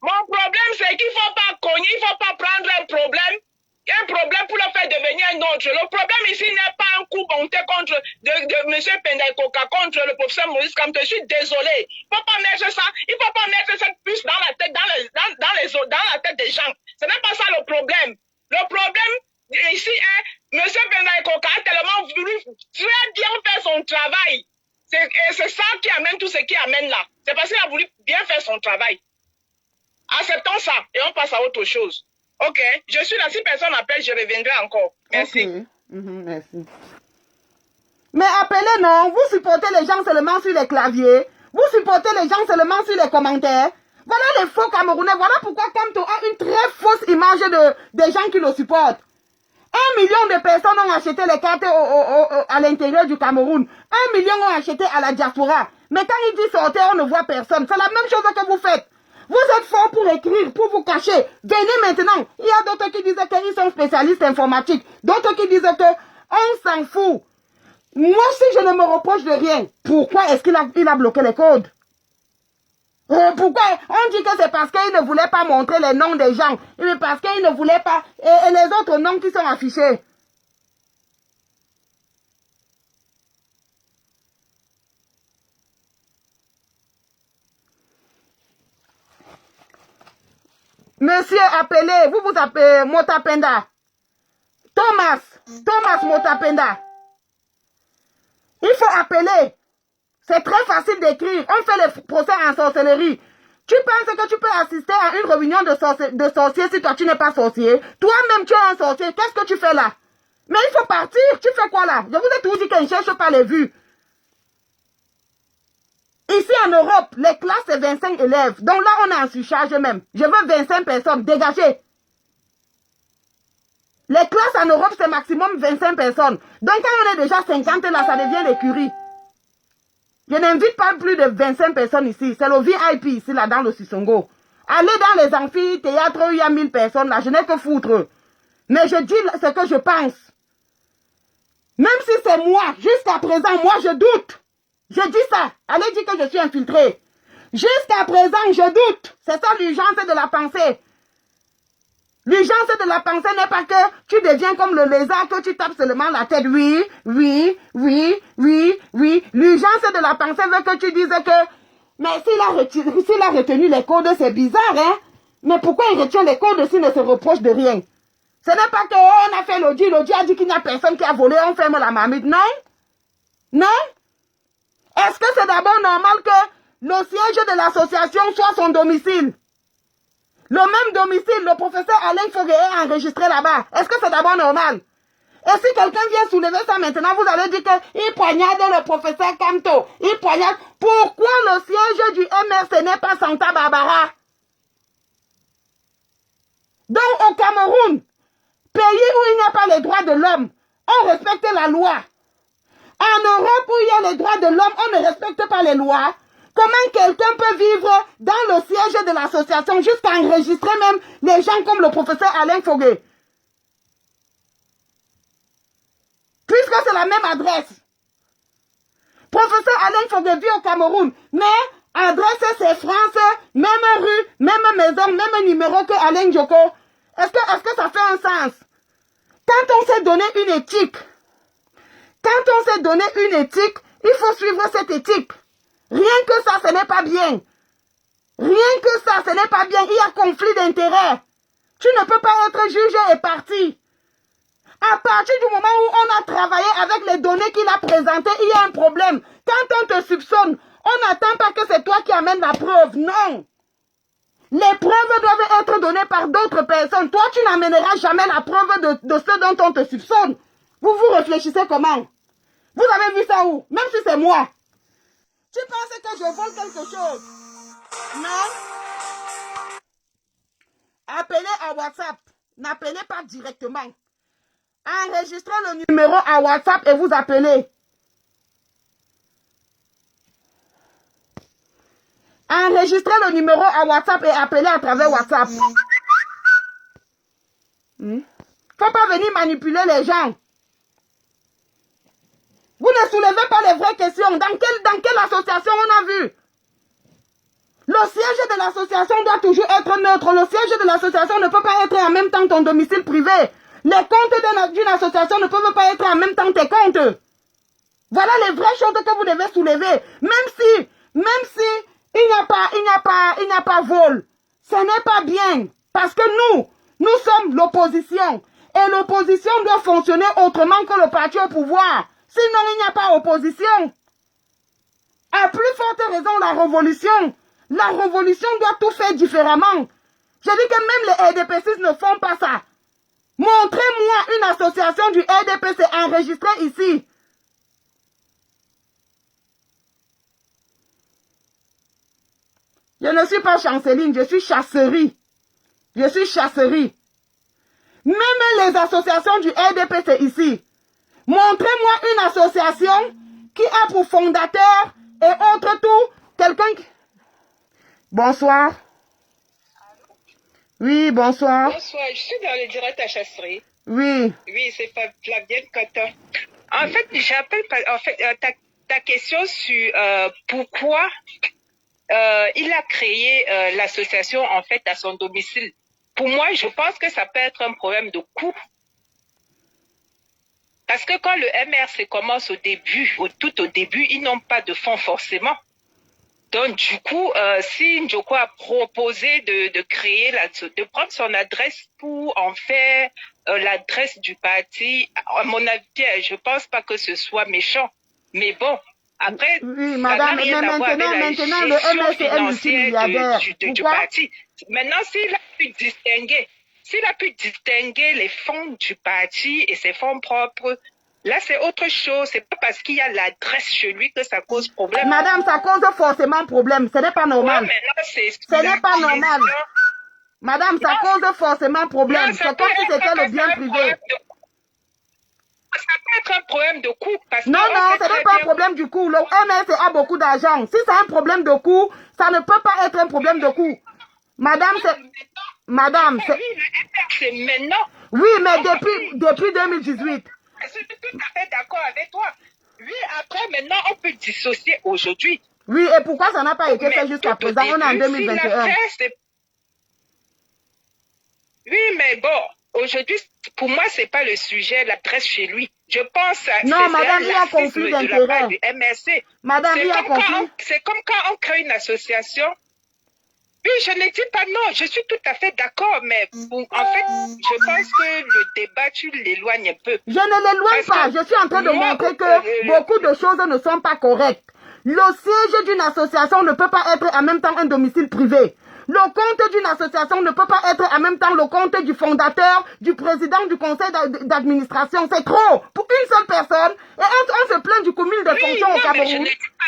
Mon problème, c'est qu'il ne faut pas cogner, il ne faut pas prendre un problème pour le faire devenir un autre. Le problème ici n'est pas un coup monté contre de M. Pendaïkoka, contre le professeur Maurice Kamto. Je suis désolé. Il ne faut pas mettre ça, il ne faut pas mettre cette puce dans la tête, dans la tête des gens. Ce n'est pas ça le problème. Le problème ici est M. Pendaïkoka a tellement voulu très bien faire son travail. C'est ça qui amène tout ce qui amène là. C'est parce qu'il a voulu bien faire son travail. Acceptons ça et on passe à autre chose. Ok, je suis là. Si personne n'appelle, je reviendrai encore. Merci. Okay. Merci. Mais appelez, non. Vous supportez les gens seulement sur les claviers. Vous supportez les gens seulement sur les commentaires. Voilà les faux Camerounais. Voilà pourquoi Kamto a une très fausse image des gens qui le supportent. 1 million de personnes ont acheté les cartes à l'intérieur du Cameroun. 1 million ont acheté à la diaspora. Mais quand il dit sortir, on ne voit personne. C'est la même chose que vous faites. Vous êtes fort pour écrire, pour vous cacher. Venez maintenant. Il y a d'autres qui disent qu'ils sont spécialistes informatiques. D'autres qui disent qu'on s'en fout. Moi, si je ne me reproche de rien, pourquoi est-ce qu'il a bloqué les codes? Pourquoi? On dit que c'est parce qu'il ne voulait pas montrer les noms des gens. Mais parce qu'il ne voulait pas... Et les autres noms qui sont affichés. Monsieur, appelez. Vous appelez Motapenda. Thomas Motapenda. Il faut appeler. C'est très facile d'écrire. On fait les procès en sorcellerie. Tu penses que tu peux assister à une réunion de sorciers si toi tu n'es pas sorcier? Toi-même tu es un sorcier. Qu'est-ce que tu fais là? Mais il faut partir. Tu fais quoi là? Je vous ai toujours dit qu'on ne cherche pas les vues. Ici en Europe, les classes c'est 25 élèves. Donc là on est en surcharge même. Je veux 25 personnes. Dégagez. Les classes en Europe c'est maximum 25 personnes. Donc quand on est déjà 50 là, ça devient l'écurie. Je n'invite pas plus de 25 personnes ici. C'est le VIP ici, là, dans le Sissongo. Allez dans les amphithéâtres où il y a 1000 personnes, là, je n'ai que foutre. Mais je dis ce que je pense. Même si c'est moi, jusqu'à présent, moi, je doute. Je dis ça. Allez dire que je suis infiltré. Jusqu'à présent, je doute. C'est ça l'urgence de la pensée. L'urgence de la pensée n'est pas que tu deviens comme le lézard, que tu tapes seulement la tête. Oui, oui, oui, oui, oui. L'urgence de la pensée veut que tu dises que, mais s'il a retenu les codes, c'est bizarre, hein. Mais pourquoi il retient les codes s'il ne se reproche de rien? Ce n'est pas que, oh, on a fait l'audit a dit qu'il n'y a personne qui a volé, on ferme la marmite. Non? Non? Est-ce que c'est d'abord normal que le siège de l'association soit son domicile? Le même domicile, le professeur Alain Foguet est enregistré là-bas. Est-ce que c'est d'abord normal? Et si quelqu'un vient soulever ça maintenant, vous allez dire qu'il poignarde le professeur Camto. Il poignarde. Pourquoi le siège du MRC n'est pas Santa Barbara? Donc au Cameroun, pays où il n'y a pas les droits de l'homme, on respecte la loi. En Europe où il y a les droits de l'homme, on ne respecte pas les lois. Comment quelqu'un peut vivre dans le siège de l'association jusqu'à enregistrer même les gens comme le professeur Alain Foguet? Puisque c'est la même adresse. Professeur Alain Foguet vit au Cameroun, mais adresse c'est France, même rue, même maison, même numéro que Alain Djoko. Est-ce que ça fait un sens? Quand on s'est donné une éthique, il faut suivre cette éthique. Rien que ça, ce n'est pas bien. Rien que ça, ce n'est pas bien. Il y a conflit d'intérêts. Tu ne peux pas être jugé et parti. À partir du moment où on a travaillé avec les données qu'il a présentées, il y a un problème. Quand on te soupçonne, on n'attend pas que c'est toi qui amènes la preuve. Non. Les preuves doivent être données par d'autres personnes. Toi, tu n'amèneras jamais la preuve de ce dont on te soupçonne. Vous réfléchissez comment? Vous avez vu ça où? Même si c'est moi. Tu penses que je vole quelque chose? Non. Appelez à WhatsApp. N'appelez pas directement. Enregistrez le numéro à WhatsApp et vous appelez. Enregistrez le numéro à WhatsApp et appelez à travers WhatsApp. Faut pas venir manipuler les gens. Vous ne soulevez pas les vraies questions. Dans quelle association on a vu? Le siège de l'association doit toujours être neutre. Le siège de l'association ne peut pas être en même temps ton domicile privé. Les comptes d'une association ne peuvent pas être en même temps tes comptes. Voilà les vraies choses que vous devez soulever. Même si il n'y a pas vol. Ce n'est pas bien. Parce que nous sommes l'opposition. Et l'opposition doit fonctionner autrement que le parti au pouvoir. Sinon, il n'y a pas opposition. À plus forte raison, la révolution. La révolution doit tout faire différemment. Je dis que même les RDPC ne font pas ça. Montrez-moi une association du RDPC enregistrée ici. Je ne suis pas chanceline, je suis chasserie. Je suis chasserie. Même les associations du RDPC ici. Montrez-moi une association qui a pour fondateur et autre tout quelqu'un qui... Bonsoir. Oui, bonsoir. Bonsoir, je suis dans le direct à Chasserie. Oui. Oui, c'est Flavienne Cotin. En fait, j'appelle ta question sur pourquoi il a créé l'association en fait à son domicile. Pour moi, je pense que ça peut être un problème de coût. Parce que quand le MRC commence tout au début, ils n'ont pas de fonds forcément. Donc, du coup, si Njoko a proposé de créer, de prendre son adresse pour en faire l'adresse du parti, à mon avis, je pense pas que ce soit méchant. Mais bon, Après, Oui, ça madame, n'a rien mais à voir avec la maintenant, le gestion MS est financière multimilliardaire. du Pourquoi? parti. Maintenant, s'il a pu distinguer les fonds du parti et ses fonds propres, là, c'est autre chose. C'est pas parce qu'il y a l'adresse chez lui que ça cause problème. Madame, ça cause forcément problème. Ce n'est pas normal. Ouais, maintenant, Ce n'est pas normal. Madame, ça cause forcément problème. C'est comme si c'était le bien privé. Ça peut être un problème de coût. Non, ce n'est pas un problème du coût. Le MS a beaucoup d'argent. Si c'est un problème de coût, ça ne peut pas être un problème de coût. Madame, c'est... Madame, c'est... C'est maintenant. Oui, mais depuis 2018. Je suis tout à fait d'accord avec toi. Oui, après, maintenant, on peut dissocier aujourd'hui. Oui, et pourquoi ça n'a pas été fait jusqu'à présent? On est en 2021. Oui, mais bon, aujourd'hui, pour moi, c'est pas le sujet, l'adresse chez lui. Je pense à... Non, madame, il y a conflit d'intérêts. Madame, il y a conflit. C'est comme quand on crée une association. Oui, je ne dis pas non, je suis tout à fait d'accord, mais en fait, je pense que le débat, tu l'éloignes un peu. Je ne l'éloigne pas, je suis en train de montrer que beaucoup de choses ne sont pas correctes. Le siège d'une association ne peut pas être en même temps un domicile privé. Le compte d'une association ne peut pas être en même temps le compte du fondateur, du président du conseil d'administration. C'est trop pour une seule personne. Et on se plaint du cumul de fonctions au Cameroun. Je ne dis pas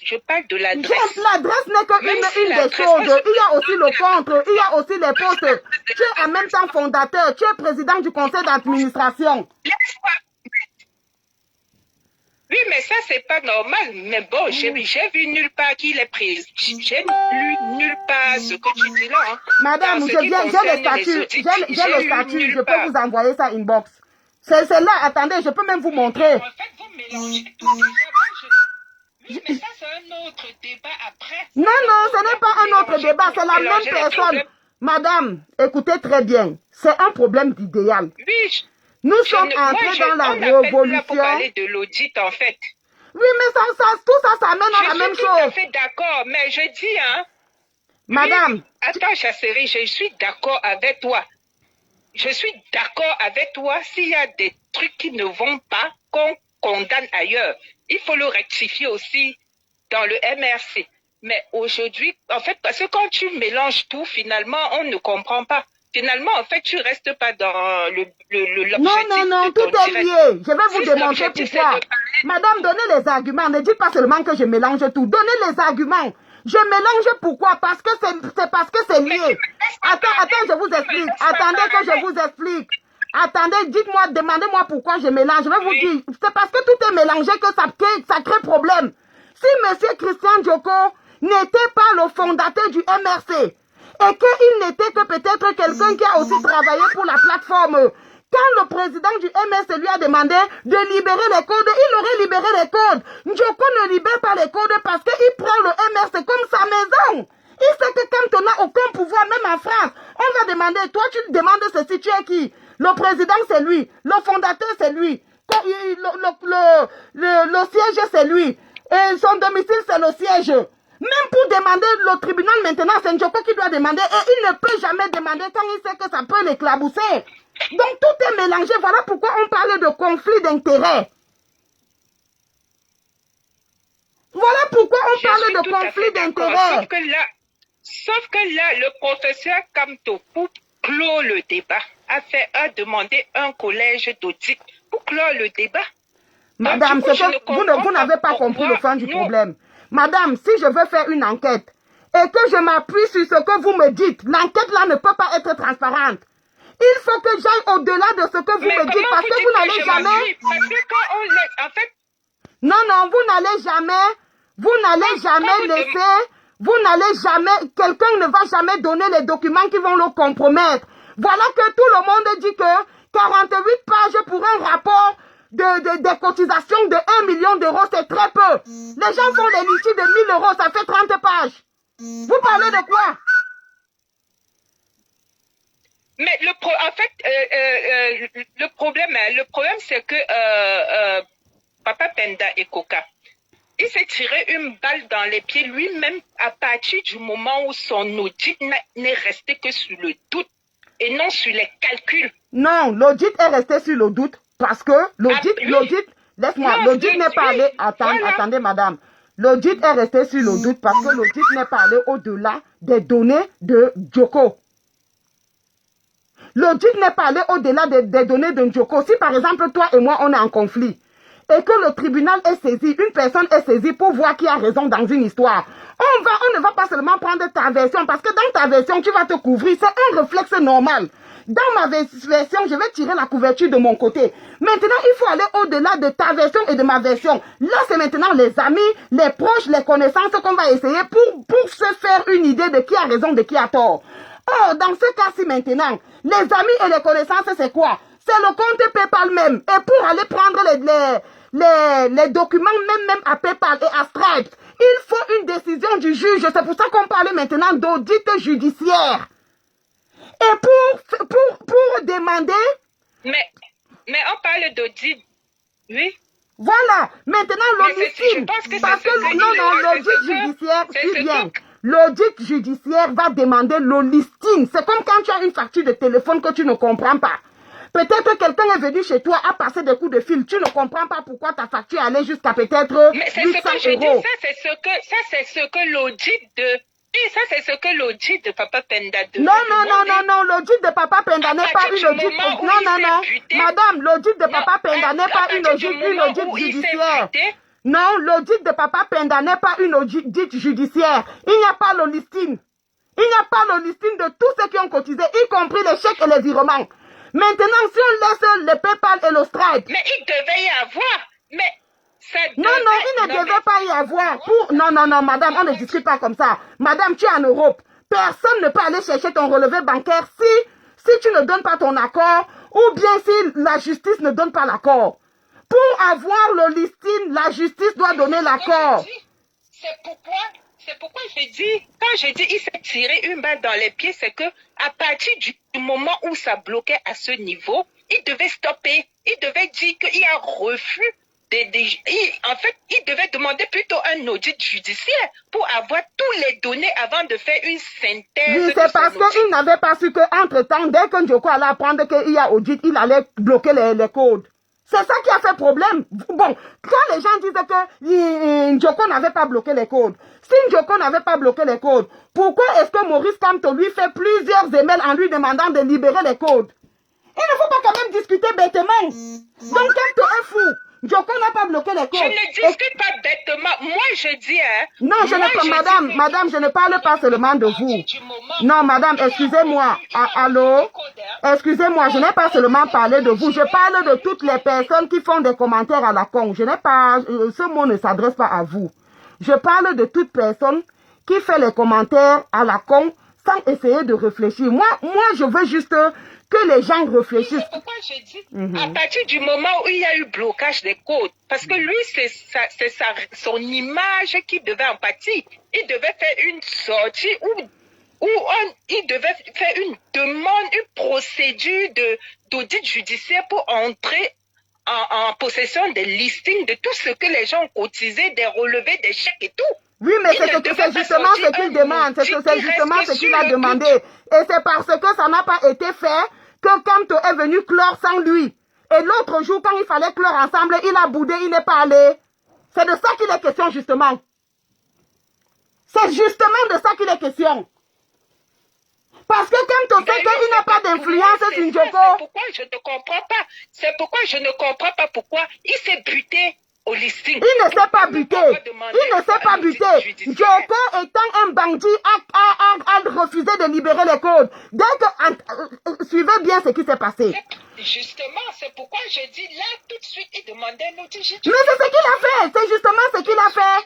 je parle de l'adresse. L'adresse n'est qu'une des choses. Il y a aussi le compte, il y a aussi les postes. Tu es en même temps fondateur, tu es président du conseil d'administration. Oui, mais ça, c'est pas normal. Mais bon, j'ai vu nulle part qu'il est pris. J'ai lu nulle part ce que tu dis là. Hein. Madame, j'ai le statut. J'ai le statut. Je peux vous envoyer ça inbox. C'est là. Attendez, je peux même vous montrer. En fait, vous mélangez tout. Oui, mais ça, c'est un autre débat après. Non, ce n'est pas un autre débat. C'est la même personne. Madame, écoutez très bien. C'est un problème d'idéal. Oui, nous sommes entrés dans la révolution. Pour parler de l'audit, en fait. Oui, mais tout ça, ça amène à la même chose. Je suis tout à fait d'accord, mais je dis, hein. Madame. Oui, attends, Chasserie, je suis d'accord avec toi. Je suis d'accord avec toi s'il y a des trucs qui ne vont pas, qu'on condamne ailleurs. Il faut le rectifier aussi dans le MRC. Mais aujourd'hui, en fait, parce que quand tu mélanges tout, finalement, on ne comprend pas. Finalement, en fait, tu restes pas dans l'objectif. Non, tout est lié. Je vais vous démontrer pourquoi. Madame, donnez les arguments. Ne dites pas seulement que je mélange tout. Donnez les arguments. Je mélange pourquoi? Parce que c'est parce que c'est lié. Attends, je vous explique. Attendez que je vous explique. Attendez, dites-moi, demandez-moi pourquoi je mélange. Je vais vous dire, c'est parce que tout est mélangé que ça crée problème. Si M. Christian Djoko n'était pas le fondateur du MRC, et qu'il n'était que peut-être quelqu'un qui a aussi travaillé pour la plateforme. Quand le président du MS lui a demandé de libérer les codes, il aurait libéré les codes. Djoko ne libère pas les codes parce qu'il prend le MS comme sa maison. Il sait que quand on n'a aucun pouvoir, même en France, on va demander, toi tu demandes ceci, tu es qui? Le président c'est lui, le fondateur c'est lui, le siège c'est lui, et son domicile c'est le siège. Même pour demander le tribunal maintenant, c'est Djoko qui doit demander et il ne peut jamais demander quand il sait que ça peut l'éclabousser. Donc tout est mélangé. Voilà pourquoi on parle de conflit d'intérêts. Voilà pourquoi on parle de conflit d'intérêts. Sauf que là, le professeur Kamto, pour clore le débat, a demandé un collège d'audit pour clore le débat. Madame, vous n'avez pas compris le fond du problème. Madame, si je veux faire une enquête et que je m'appuie sur ce que vous me dites, l'enquête là ne peut pas être transparente. Il faut que j'aille au-delà de ce que vous me dites parce que vous n'allez jamais... En fait... Non, vous n'allez jamais laisser, quelqu'un ne va jamais donner les documents qui vont le compromettre. Voilà que tout le monde dit que 48 pages pour un rapport des cotisations de 1 million d'euros, c'est très peu. Les gens font les litiges de 1000 euros, ça fait 30 pages. Vous parlez de quoi? Mais le problème c'est que Papa Penda et Coca, il s'est tiré une balle dans les pieds lui-même à partir du moment où son audit n'est resté que sur le doute et non sur les calculs. Non, l'audit est resté sur le doute parce que l'audit Laisse-moi. Non, L'audit n'est pas allé... voilà. Attendez, madame. L'audit est resté sur l'audit parce que l'audit n'est pas allé au-delà des données de Djoko. L'audit n'est pas allé au-delà des données de Djoko. Si par exemple, toi et moi, on est en conflit et que le tribunal est saisi, une personne est saisie pour voir qui a raison dans une histoire, on ne va pas seulement prendre ta version parce que dans ta version, tu vas te couvrir. C'est un réflexe normal. Dans ma version, je vais tirer la couverture de mon côté. Maintenant, il faut aller au-delà de ta version et de ma version. Là, c'est maintenant les amis, les proches, les connaissances qu'on va essayer pour se faire une idée de qui a raison, de qui a tort. Or, dans ce cas-ci maintenant, les amis et les connaissances, c'est quoi? C'est le compte PayPal même. Et pour aller prendre les documents même à PayPal et à Stripe, il faut une décision du juge. C'est pour ça qu'on parle maintenant d'audit judiciaire. Et pour demander... Mais on parle d'audit, oui. Voilà. Maintenant, l'audit... Parce que l'audit judiciaire, si bien... L'audit judiciaire va demander le listing. C'est comme quand tu as une facture de téléphone que tu ne comprends pas. Peut-être quelqu'un est venu chez toi, a passé des coups de fil. Tu ne comprends pas pourquoi ta facture allait jusqu'à peut-être 800 euros. Mais c'est ce que je dis, ça c'est ce que l'audit de... Oui, ça c'est ce que l'audit de Papa Penda devait Non, l'audit de Papa Penda n'est pas une audit... Non. Madame, l'audit de Papa Penda n'est pas une audit judiciaire. Non, l'audit de Papa Penda n'est pas une audit judiciaire. Il n'y a pas le listing. Il n'y a pas le listing de tous ceux qui ont cotisé, y compris les chèques et les virements. Maintenant, si on laisse le PayPal et le Stripe... Mais il devait y avoir. Mais ça devait... Non, il ne devait pas y avoir. Non, madame, on ne discute pas comme ça. Madame, tu es en Europe. Personne ne peut aller chercher ton relevé bancaire si tu ne donnes pas ton accord ou bien si la justice ne donne pas l'accord. Pour avoir le listing, la justice doit donner l'accord. C'est pourquoi je dis, quand je dis il s'est tiré une balle dans les pieds, c'est que à partir du moment où ça bloquait à ce niveau, il devait stopper. Il devait dire qu'il y a un refus. En fait, il devait demander plutôt un audit judiciaire pour avoir tous les données avant de faire une synthèse. Oui, c'est parce qu'il n'avait pas su qu'entre-temps, dès que Djoko allait apprendre qu'il y a audit, il allait bloquer les codes. C'est ça qui a fait problème. Bon, quand les gens disent que Djoko n'avait pas bloqué les codes, si Djoko n'avait pas bloqué les codes, pourquoi est-ce que Maurice Kamto lui fait plusieurs emails en lui demandant de libérer les codes? Il ne faut pas quand même discuter bêtement. Donc Kamto est fou. Djoko n'a pas bloqué les codes. Je ne discute pas bêtement. Moi, je dis... Non, madame, je ne parle pas seulement de vous. Non, madame, excusez-moi. Allô? Excusez-moi, je n'ai pas seulement parlé de vous. Je parle de toutes les personnes qui font des commentaires à la con. Je n'ai pas... Ce mot ne s'adresse pas à vous. Je parle de toute personne qui fait les commentaires à la con sans essayer de réfléchir. Moi, je veux juste... que les gens réfléchissent. C'est pourquoi je dis, à partir du moment où il y a eu blocage des codes, parce que lui, c'est son image qui devait en pâtir. Il devait faire une sortie où il devait faire une demande, une procédure d'audit judiciaire pour entrer en possession des listings de tout ce que les gens ont cotisé, des relevés, des chèques et tout. Oui, mais c'est justement ce qu'il demande, c'est justement ce qu'il a demandé. Et c'est parce que ça n'a pas été fait que Kamto est venu clore sans lui. Et l'autre jour, quand il fallait clore ensemble, il a boudé, il n'est pas allé. C'est de ça qu'il est question, justement. C'est justement de ça qu'il est question. Parce que Kamto sait qu'il n'a pas d'influence sur Djoko. C'est pourquoi je ne comprends pas pourquoi il s'est buté au listing. Il ne s'est pas buté. Il ne s'est pas buté. Djoko, étant un bandit, a refusé de libérer les codes. Dès que... suivez bien ce qui s'est passé. Justement, c'est pourquoi je dis là, tout de suite, il demandait l'audit judiciaire. Mais c'est ce qu'il a fait. C'est justement ce qu'il a fait.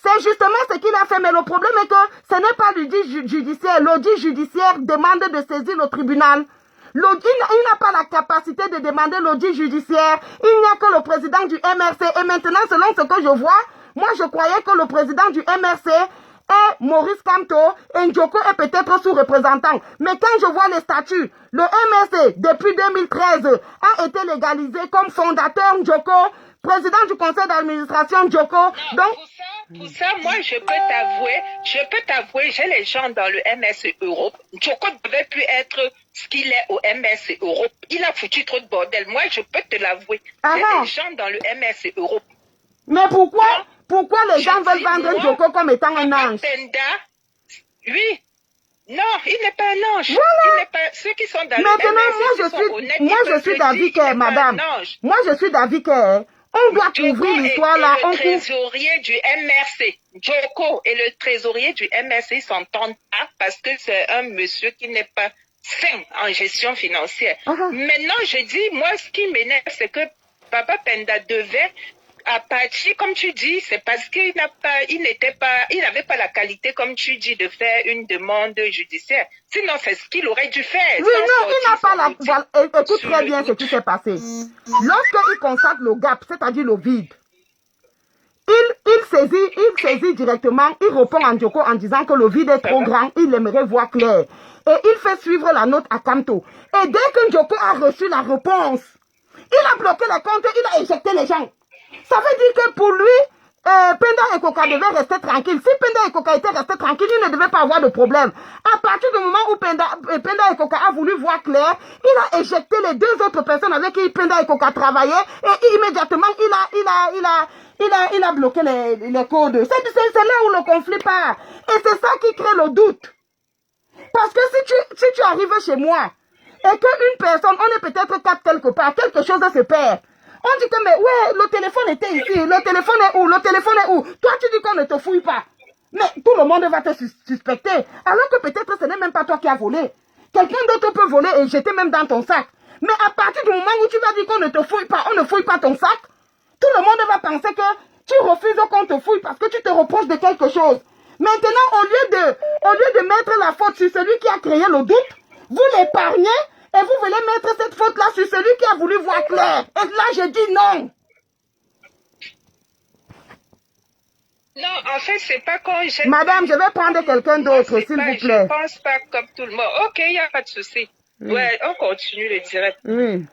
C'est justement ce qu'il a fait. Mais le problème est que ce n'est pas l'audit judiciaire. L'audit judiciaire demande de saisir le tribunal. Il n'a pas la capacité de demander l'audit judiciaire. Il n'y a que le président du MRC. Et maintenant, selon ce que je vois, moi je croyais que le président du MRC est Maurice Kamto et Djoko est peut-être sous-représentant. Mais quand je vois les statuts, le MRC, depuis 2013, a été légalisé comme fondateur Djoko, président du conseil d'administration Djoko. Donc, pour ça, moi, je peux t'avouer, j'ai les gens dans le MRC Europe. Djoko ne devait plus être ce qu'il est au MRC Europe. Il a foutu trop de bordel. Moi, je peux te l'avouer. Ah J'ai ah. des gens dans le MRC Europe. Mais pourquoi les gens veulent dis, vendre moi, Djoko comme étant un Papa ange? Penda, oui. Non, il n'est pas un ange. Voilà. Il n'est pas... Ceux qui sont dans Maintenant, le MRC, moi je suis d'avis que, madame, moi je suis d'avis que, on doit couvrir l'histoire là. Le trésorier du MRC, Djoko et le trésorier du MRC s'entendent pas parce que c'est un monsieur qui n'est pas sain en gestion financière. Maintenant, je dis, moi, ce qui m'énerve, c'est que Papa Penda devait, à partir, comme tu dis, c'est parce qu'il n'avait pas la qualité, comme tu dis, de faire une demande judiciaire. Sinon, c'est ce qu'il aurait dû faire. Oui, non, il n'a pas la... Voilà, écoute très bien ce qui s'est passé. Lorsqu'il constate le gap, c'est-à-dire le vide, il saisit directement, il répond à Djoko en disant que le vide est trop grand, il aimerait voir clair. Et il fait suivre la note à Kamto. Et dès que Djoko a reçu la réponse, il a bloqué les comptes, il a éjecté les gens. Ça veut dire que pour lui, Penda et Koka devaient rester tranquilles. Si Penda et Koka étaient restés tranquilles, il ne devait pas avoir de problème. À partir du moment où Penda et Koka a voulu voir clair, il a éjecté les deux autres personnes avec qui Penda et Koka travaillaient et immédiatement il a bloqué les codes. C'est là où le conflit part. Et c'est ça qui crée le doute. Parce que si tu arrives chez moi et qu'une personne, on est peut-être quatre quelque part, quelque chose se perd. On dit que, mais ouais, le téléphone était ici, le téléphone est où, le téléphone est où? Toi, tu dis qu'on ne te fouille pas. Mais tout le monde va te suspecter. Alors que peut-être ce n'est même pas toi qui as volé. Quelqu'un d'autre peut voler et jeter même dans ton sac. Mais à partir du moment où tu vas dire qu'on ne te fouille pas, on ne fouille pas ton sac, tout le monde va penser que tu refuses qu'on te fouille parce que tu te reproches de quelque chose. Maintenant, au lieu de mettre la faute sur celui qui a créé le doute, vous l'épargnez et vous voulez mettre cette faute-là sur celui qui a voulu voir clair. Et là, je dis non. Non, en fait, c'est pas quand j'ai... Madame, je vais prendre quelqu'un d'autre, s'il vous plaît. Je pense pas comme tout le monde. Ok, il n'y a pas de souci. Oui. Ouais, on continue le direct. Oui.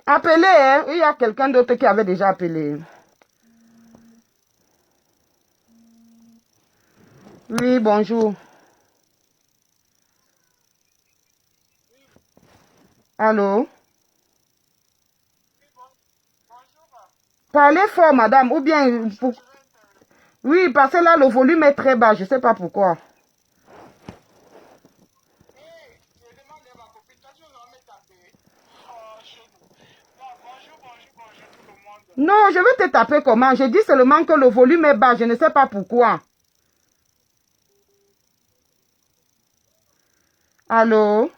Appelez, hein. Il y a quelqu'un d'autre qui avait déjà appelé. Oui, bonjour. Allô? Parlez fort, madame, ou bien... Oui, parce que là, le volume est très bas, je ne sais pas pourquoi. Non, je vais te taper comment? Je dis seulement que le volume est bas, je ne sais pas pourquoi. Allô?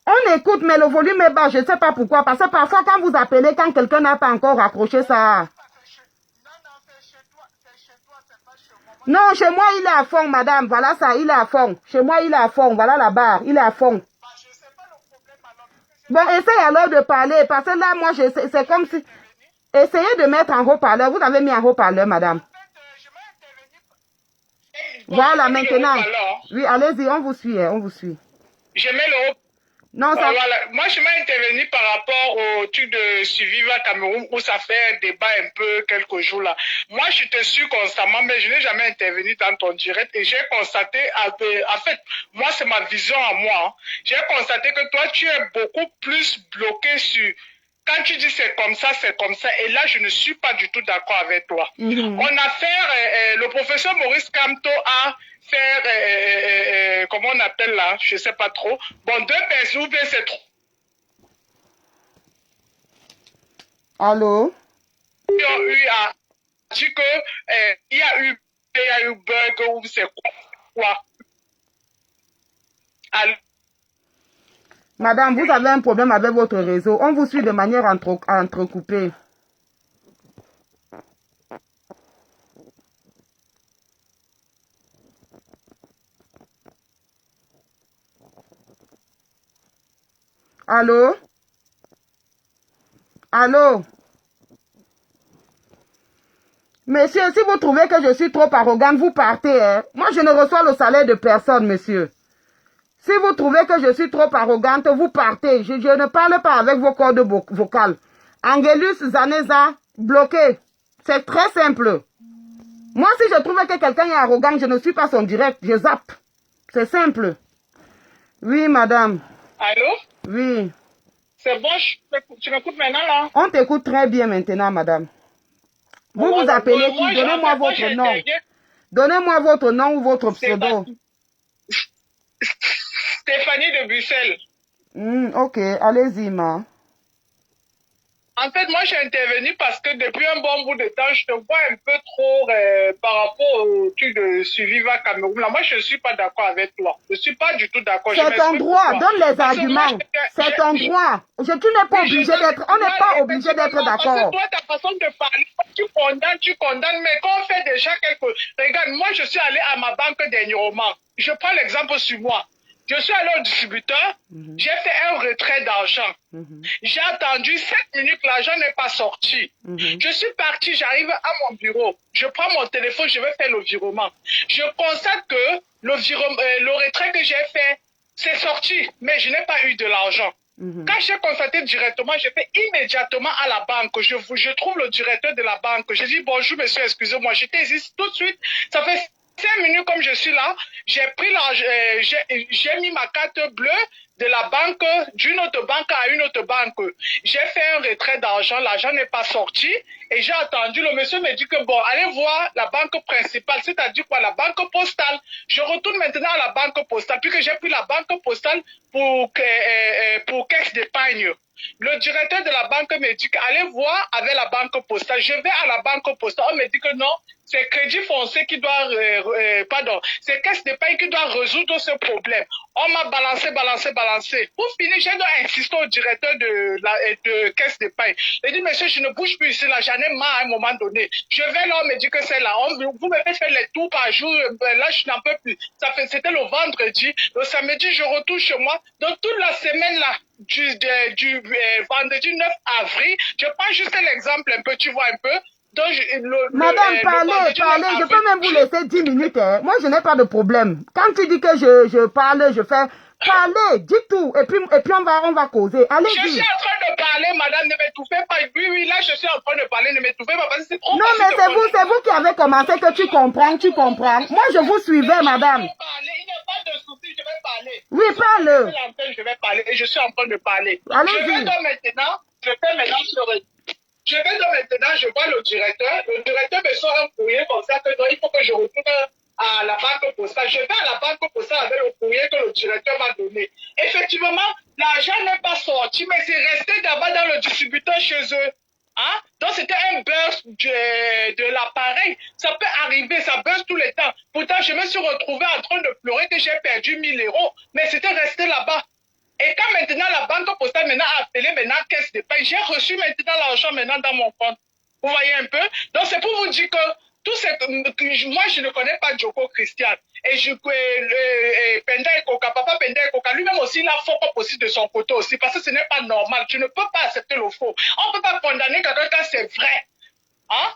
On écoute, mais le volume est bas, je ne sais pas pourquoi. Parce que parfois, quand vous appelez, quand quelqu'un n'a pas encore accroché ça... Non, chez moi, il est à fond, madame. Voilà ça, il est à fond. Chez moi, il est à fond. Voilà la barre, il est à fond. Bon, essaye alors de parler. Parce que là, moi, c'est comme si... Essayez de mettre en haut-parleur. Vous avez mis en haut-parleur, madame. Voilà, maintenant. Oui, allez-y, on vous suit, on vous suit. Je mets le haut. Non, ça... Voilà. Moi, je m'ai intervenu par rapport au truc de Survivre Cameroun où ça fait un débat un peu quelques jours là. Moi, je te suis constamment, mais je n'ai jamais intervenu dans ton direct et j'ai constaté, en fait, moi, c'est ma vision à moi. Hein. J'ai constaté que toi, tu es beaucoup plus bloqué sur... Quand tu dis c'est comme ça, et là, je ne suis pas du tout d'accord avec toi. On a fait, le professeur Maurice Kamto a fait, comment on appelle là, je ne sais pas trop. Bon, deux personnes, c'est trop. Allô? Ils ont eu à dire que il y a eu bug ou c'est quoi? Allô? Madame, vous avez un problème avec votre réseau. On vous suit de manière entrecoupée. Allô? Allô? Monsieur, si vous trouvez que je suis trop arrogante, vous partez. Hein? Moi, je ne reçois le salaire de personne, monsieur. Si vous trouvez que je suis trop arrogante, vous partez. Je ne parle pas avec vos cordes vocales. Angelus Zaneza, bloqué. C'est très simple. Moi, si je trouve que quelqu'un est arrogant, je ne suis pas son direct, je zappe. C'est simple. Oui, madame. Allô? Oui. C'est bon, tu m'écoutes maintenant là? On t'écoute très bien maintenant, madame. Vous vous appelez qui? Donnez-moi votre nom. Donnez-moi votre nom ou votre pseudo. Stéphanie de Bruxelles. Ok, allez-y, ma. En fait, moi, j'ai intervenu parce que depuis un bon bout de temps, je te vois un peu trop par rapport au truc de Suiviva Cameroun. Là, moi, je ne suis pas d'accord avec toi. Je ne suis pas du tout d'accord. C'est ton droit. Donne les arguments. C'est ton droit. Tu n'es pas obligé d'être... On n'est pas obligé d'être d'accord. Parce que toi, ta façon de parler, tu condamnes. Mais quand on fait déjà quelque... Regarde, moi, je suis allé à ma banque dernièrement. Je prends l'exemple sur moi. Je suis allé au distributeur, j'ai fait un retrait d'argent. J'ai attendu 7 minutes, l'argent n'est pas sorti. Je suis parti, j'arrive à mon bureau. Je prends mon téléphone, je vais faire le virement. Je constate que le retrait que j'ai fait, c'est sorti, mais je n'ai pas eu de l'argent. Quand j'ai constaté directement, j'ai fait immédiatement à la banque. Je trouve le directeur de la banque. Je dis bonjour monsieur, excusez-moi, j'étais ici tout de suite. Ça fait 5 minutes comme je suis là, j'ai pris j'ai mis ma carte bleue de la banque, d'une autre banque à une autre banque. J'ai fait un retrait d'argent, l'argent n'est pas sorti et j'ai attendu. Le monsieur me dit que bon, allez voir la banque principale, c'est-à-dire quoi, la banque postale. Je retourne maintenant à la banque postale, puis que j'ai pris la banque postale pour caisse d'épargne. Le directeur de la banque me dit allez voir avec la banque postale. Je vais à la banque postale, on me dit que non, c'est Crédit Foncier qui doit, c'est Caisse d'épargne qui doit résoudre ce problème. On m'a balancé. Pour finir, j'ai donc insisté au directeur de Caisse d'épargne. Il dit, monsieur, je ne bouge plus ici, là, j'en ai marre à un moment donné. Je vais là, on me dit que c'est là. Vous me faites faire les tours par jour, là, je n'en peux plus. C'était le vendredi. Le samedi, je retourne chez moi. Donc, toute la semaine, là, du vendredi 9 avril, je prends juste l'exemple un peu, tu vois un peu. Donc, madame, parlez, je peux même vous laisser 10 minutes. Hein. Moi, je n'ai pas de problème. Quand tu dis que je parle, je fais... Parlez, dis tout. Et puis on va causer. Allez-y. Je suis en train de parler, madame, ne m'étouffez pas. Oui, là, je suis en train de parler, ne m'étouffez pas parce que c'est trop non, mais c'est vous qui avez commencé que tu comprends. Moi, je vous suivais, madame. Il n'y a pas de souci, je vais parler. Oui, parle. Je vais parler et je suis en train de parler. Allez-y. Je vais donc maintenant, je vois le directeur. Le directeur me sort un courrier comme ça que non, il faut que je retourne à la banque postale. Je vais à la banque postale avec le courrier que le directeur m'a donné. Effectivement, l'argent n'est pas sorti, mais c'est resté d'abord dans le distributeur chez eux. Hein? Donc, c'était un burst de l'appareil. Ça peut arriver, ça burst tout le temps. Pourtant, je me suis retrouvé en train de pleurer que j'ai perdu 1000 €, mais c'était resté là-bas. Et quand maintenant la banque postale maintenant a appelé maintenant caisse d'épargne, j'ai reçu maintenant l'argent maintenant dans mon compte. Vous voyez un peu? Donc c'est pour vous dire que moi je ne connais pas Djoko Christian. Et Penda Ekoka, papa Penda Ekoka, lui-même aussi il a faux aussi de son côté aussi, parce que ce n'est pas normal. Tu ne peux pas accepter le faux. On ne peut pas condamner quelqu'un quand c'est vrai. Hein?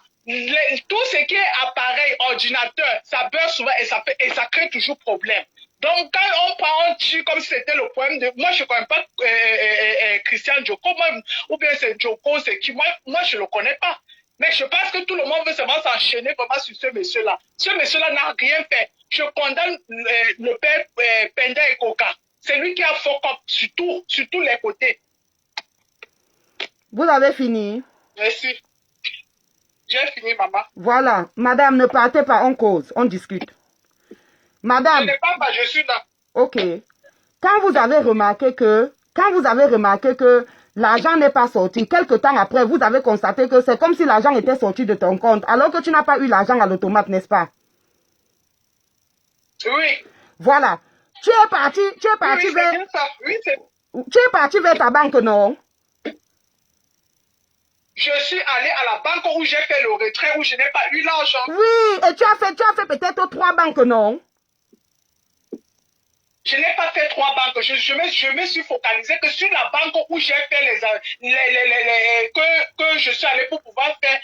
Tout ce qui est appareil, ordinateur, ça beurre souvent et ça crée toujours problème. Donc, quand on prend un truc comme si c'était le problème de... Moi, je ne connais pas Christian Djoko, ou bien c'est Djoko, c'est qui. Moi, je ne le connais pas. Mais je pense que tout le monde veut seulement s'enchaîner vraiment sur ce monsieur-là. Ce monsieur-là n'a rien fait. Je condamne le père Penda Ekoka. C'est lui qui a fuck up sur tous les côtés. Vous avez fini? Merci. J'ai fini, maman. Voilà. Madame, ne partez pas, on cause, on discute. Madame. Je ne pars pas, je suis là. Ok. Quand vous avez remarqué que l'argent n'est pas sorti, quelque temps après, vous avez constaté que c'est comme si l'argent était sorti de ton compte, alors que tu n'as pas eu l'argent à l'automate, n'est-ce pas? Oui. Voilà. Tu es parti vers... Oui, tu es parti vers ta banque, non? Je suis allé à la banque où j'ai fait le retrait, où je n'ai pas eu l'argent. Oui, et tu as fait peut-être 3 banques, non? Je n'ai pas fait 3 banques. Je me suis focalisé que sur la banque où j'ai fait que je suis allé pour pouvoir faire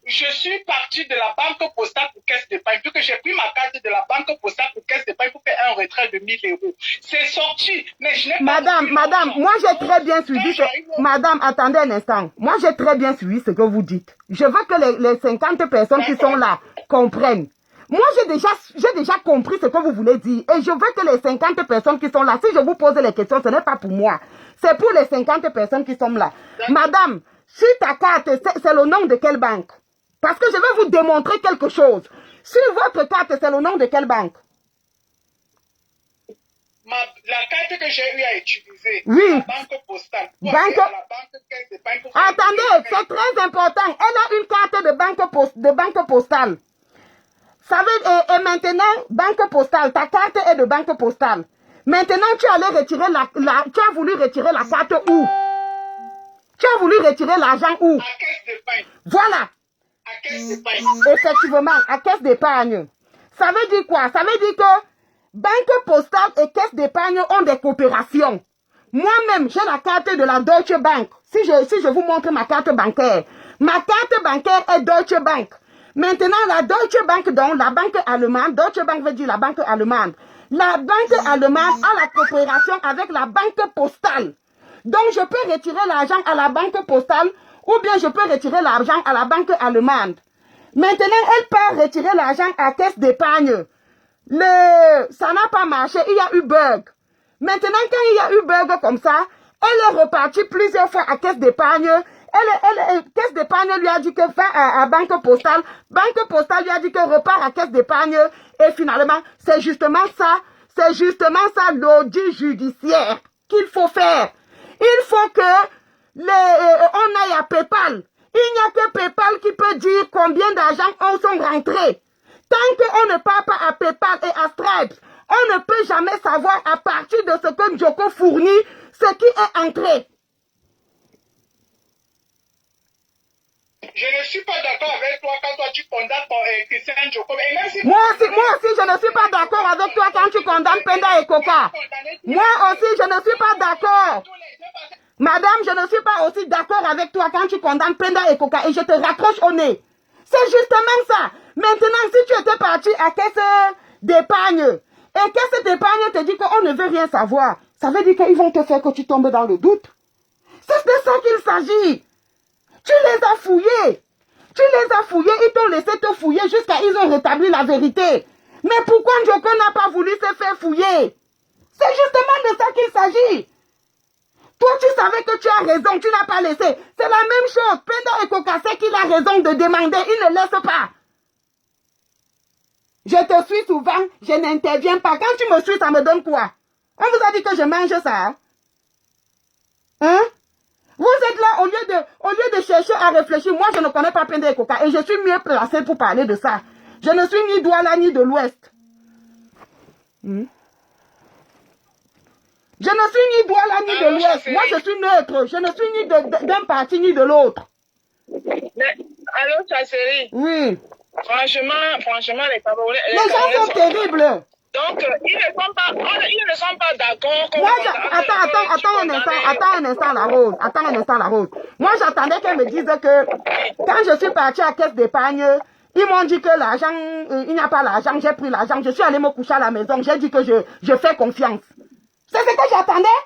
je suis parti de la banque postale pour caisse d'épargne. Vu que j'ai pris ma carte de la banque postale pour caisse d'épargne pour faire un retrait. arbitrage de 1000 euros. C'est sorti, mais je n'ai pas... Madame, moi j'ai très bien suivi Madame, attendez un instant. Moi j'ai très bien suivi ce que vous dites. Je veux que les 50 personnes qui sont là comprennent. Moi j'ai déjà compris ce que vous voulez dire. Et je veux que les 50 personnes qui sont là, si je vous pose les questions, ce n'est pas pour moi. C'est pour les 50 personnes qui sont là. Madame, sur ta carte, c'est le nom de quelle banque? Parce que je vais vous démontrer quelque chose. Sur votre carte, c'est le nom de quelle banque? La carte que j'ai eu à utiliser, oui. La banque postale. La banque caisse de banque. Attendez, c'est très important. Elle a une carte de banque postale. Ça veut, et maintenant, banque postale, ta carte est de banque postale. Maintenant, tu allais retirer tu as voulu retirer la carte où? Tu as voulu retirer l'argent où? À caisse d'épargne. Voilà. À caisse d'épargne. Effectivement, à caisse d'épargne. Ça veut dire quoi? Ça veut dire que banque postale et caisse d'épargne ont des coopérations. Moi-même, j'ai la carte de la Deutsche Bank. Si je vous montre ma carte bancaire, ma carte bancaire est Deutsche Bank. Maintenant, la Deutsche Bank, donc la banque allemande, Deutsche Bank veut dire la banque allemande. La banque allemande a la coopération avec la banque postale. Donc, je peux retirer l'argent à la banque postale ou bien je peux retirer l'argent à la banque allemande. Maintenant, elle peut retirer l'argent à caisse d'épargne. Ça n'a pas marché, il y a eu bug. Maintenant, quand il y a eu bug comme ça, elle est repartie plusieurs fois à caisse d'épargne. Caisse d'épargne lui a dit que va à banque postale. Banque postale lui a dit que repart à caisse d'épargne. Et finalement, c'est justement ça l'audit judiciaire qu'il faut faire. Il faut que on aille à PayPal. Il n'y a que PayPal qui peut dire combien d'argent sont rentrés. Tant qu'on ne part pas à PayPal et à Stripe, on ne peut jamais savoir à partir de ce que Njoko fournit, ce qui est entré. Je ne suis pas d'accord avec toi quand toi tu condamnes Christian Njoko. Moi aussi, je ne suis pas d'accord avec toi quand tu condamnes Penda et Coca. Moi aussi, je ne suis pas d'accord. Madame, je ne suis pas aussi d'accord avec toi quand tu condamnes Penda et Coca et je te raccroche au nez. C'est justement ça. Maintenant, si tu étais parti à caisse d'épargne et caisse d'épargne te dit qu'on ne veut rien savoir, ça veut dire qu'ils vont te faire que tu tombes dans le doute. C'est de ça qu'il s'agit. Tu les as fouillés. Ils t'ont laissé te fouiller jusqu'à ils ont rétabli la vérité. Mais pourquoi Njoko n'a pas voulu se faire fouiller? C'est justement de ça qu'il s'agit. Toi, tu savais que tu as raison, tu n'as pas laissé. C'est la même chose. Penda et Coca sait qu'il a raison de demander, il ne laisse pas. Je te suis souvent, je n'interviens pas. Quand tu me suis, ça me donne quoi? On vous a dit que je mange ça. Hein? Vous êtes là, au lieu de chercher à réfléchir, moi je ne connais pas Penda et Coca et je suis mieux placé pour parler de ça. Je ne suis ni Douala ni de l'Ouest. Je ne suis ni Douala ni de l'Ouest. Moi je suis neutre. Je ne suis ni d'un parti ni de l'autre. Allô, Chasseri? Oui. Franchement, les Camerounais... Les gens sont terribles. Donc, ils ne sont pas d'accord. Attends un instant, la Rose. Moi, j'attendais qu'elle me dise que quand je suis partie à caisse d'épargne, ils m'ont dit que l'argent, il n'y a pas l'argent, j'ai pris l'argent, je suis allée me coucher à la maison, j'ai dit que je fais confiance. C'est ce que j'attendais.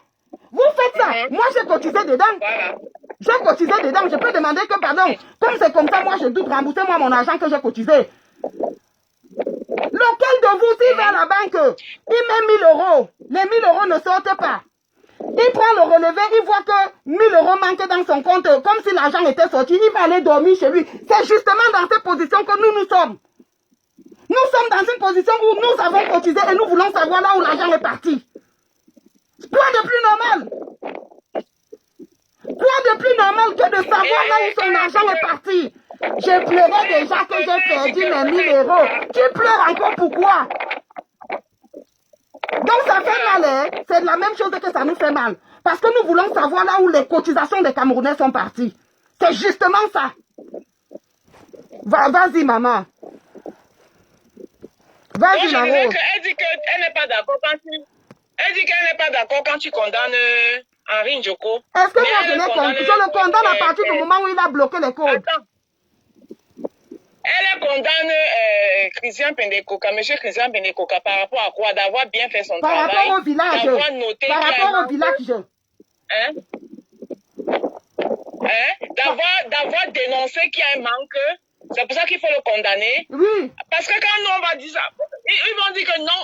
Vous faites ça. Moi, j'ai cotisé dedans. Voilà. J'ai cotisé dedans. Je peux demander que, pardon, comme c'est comme ça, moi, je doute rembourser moi mon argent que j'ai cotisé. Lequel de vous, s'il va à la banque, il met 1000 euros. Les 1000 euros ne sortent pas. Il prend le relevé, il voit que 1000 euros manquent dans son compte, comme si l'argent était sorti. Il va aller dormir chez lui. C'est justement dans cette position que nous sommes. Nous sommes dans une position où nous avons cotisé et nous voulons savoir là où l'argent est parti. Quoi de plus normal? Quoi de plus normal que de savoir là où son argent est parti? Je pleurais déjà que j'ai perdu mes 1000 euros. Tu pleures encore pourquoi? Donc ça fait mal, hein? C'est la même chose que ça nous fait mal. Parce que nous voulons savoir là où les cotisations des Camerounais sont parties. C'est justement ça. Vas-y, maman. Vas-y, la Rose. Elle dit qu'elle n'est pas d'accord quand tu... Elle dit qu'elle n'est pas d'accord quand tu condamnes Henri Njoko. Est-ce que moi je le condamne à partir du moment où il a bloqué les codes? Attends. Elle condamne Christian Pendekoka, monsieur Christian Pendekoka, par rapport à quoi? D'avoir bien fait son travail. Par rapport au village. D'avoir noté. Par rapport au village. Hein? D'avoir dénoncé qu'il y a un manque. C'est pour ça qu'il faut le condamner. Oui. Parce que quand nous, on va dire ça, ils vont dire que non,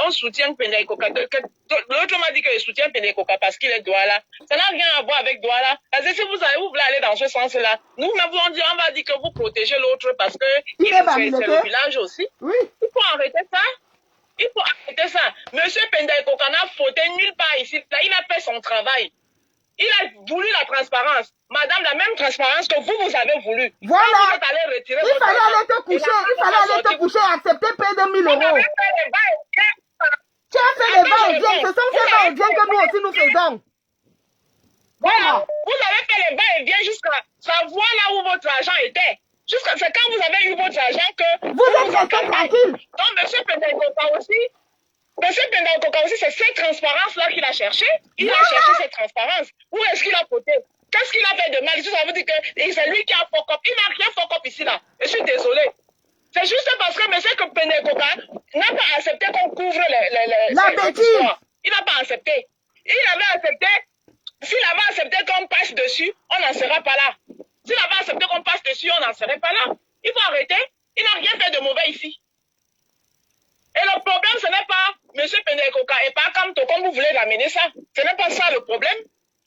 on soutient Pendekoka. L'autre m'a dit qu'il soutient Pendekoka parce qu'il est Douala. Ça n'a rien à voir avec Douala. Parce que si vous voulez aller dans ce sens-là, nous, on va dire que vous protégez l'autre parce que c'est le village aussi. Oui. Il faut arrêter ça. Il faut arrêter ça. Monsieur Pendekoka n'a fauté nulle part ici. Là, il a fait son travail. Il a voulu la transparence. Madame, la même transparence que vous avez voulu. Voilà. Quand vous êtes allé retirer il fallait aller te coucher. Il fallait aller te coucher et accepter payer 2 000 euros. Tu as fait les va-et-vient. Ce sont ces va-et-vient que nous aussi nous faisons. Voilà. Vous avez fait les va-et-vient jusqu'à savoir là où votre argent était. C'est quand vous avez eu votre argent que vous êtes resté tranquille. Donc, M. Pendekoka aussi, c'est cette transparence-là qu'il a cherché. Il a cherché cette transparence. Où est-ce qu'il a voté? Qu'est-ce qu'il a fait de mal? Ça veut dire que c'est lui qui a fuck up. Il n'a rien fuck up ici, là. Je suis désolé. C'est juste parce que M. Pendekoka n'a pas accepté qu'on couvre la bêtise. Il n'a pas accepté. Il avait accepté. S'il avait accepté qu'on passe dessus, on n'en serait pas là. S'il avait accepté qu'on passe dessus, on n'en serait pas là. Il faut arrêter. Il n'a rien fait de mauvais ici. Et le problème, ce n'est pas M. Pendekoka et pas Kamto, comme vous voulez l'amener ça. Ce n'est pas ça le problème.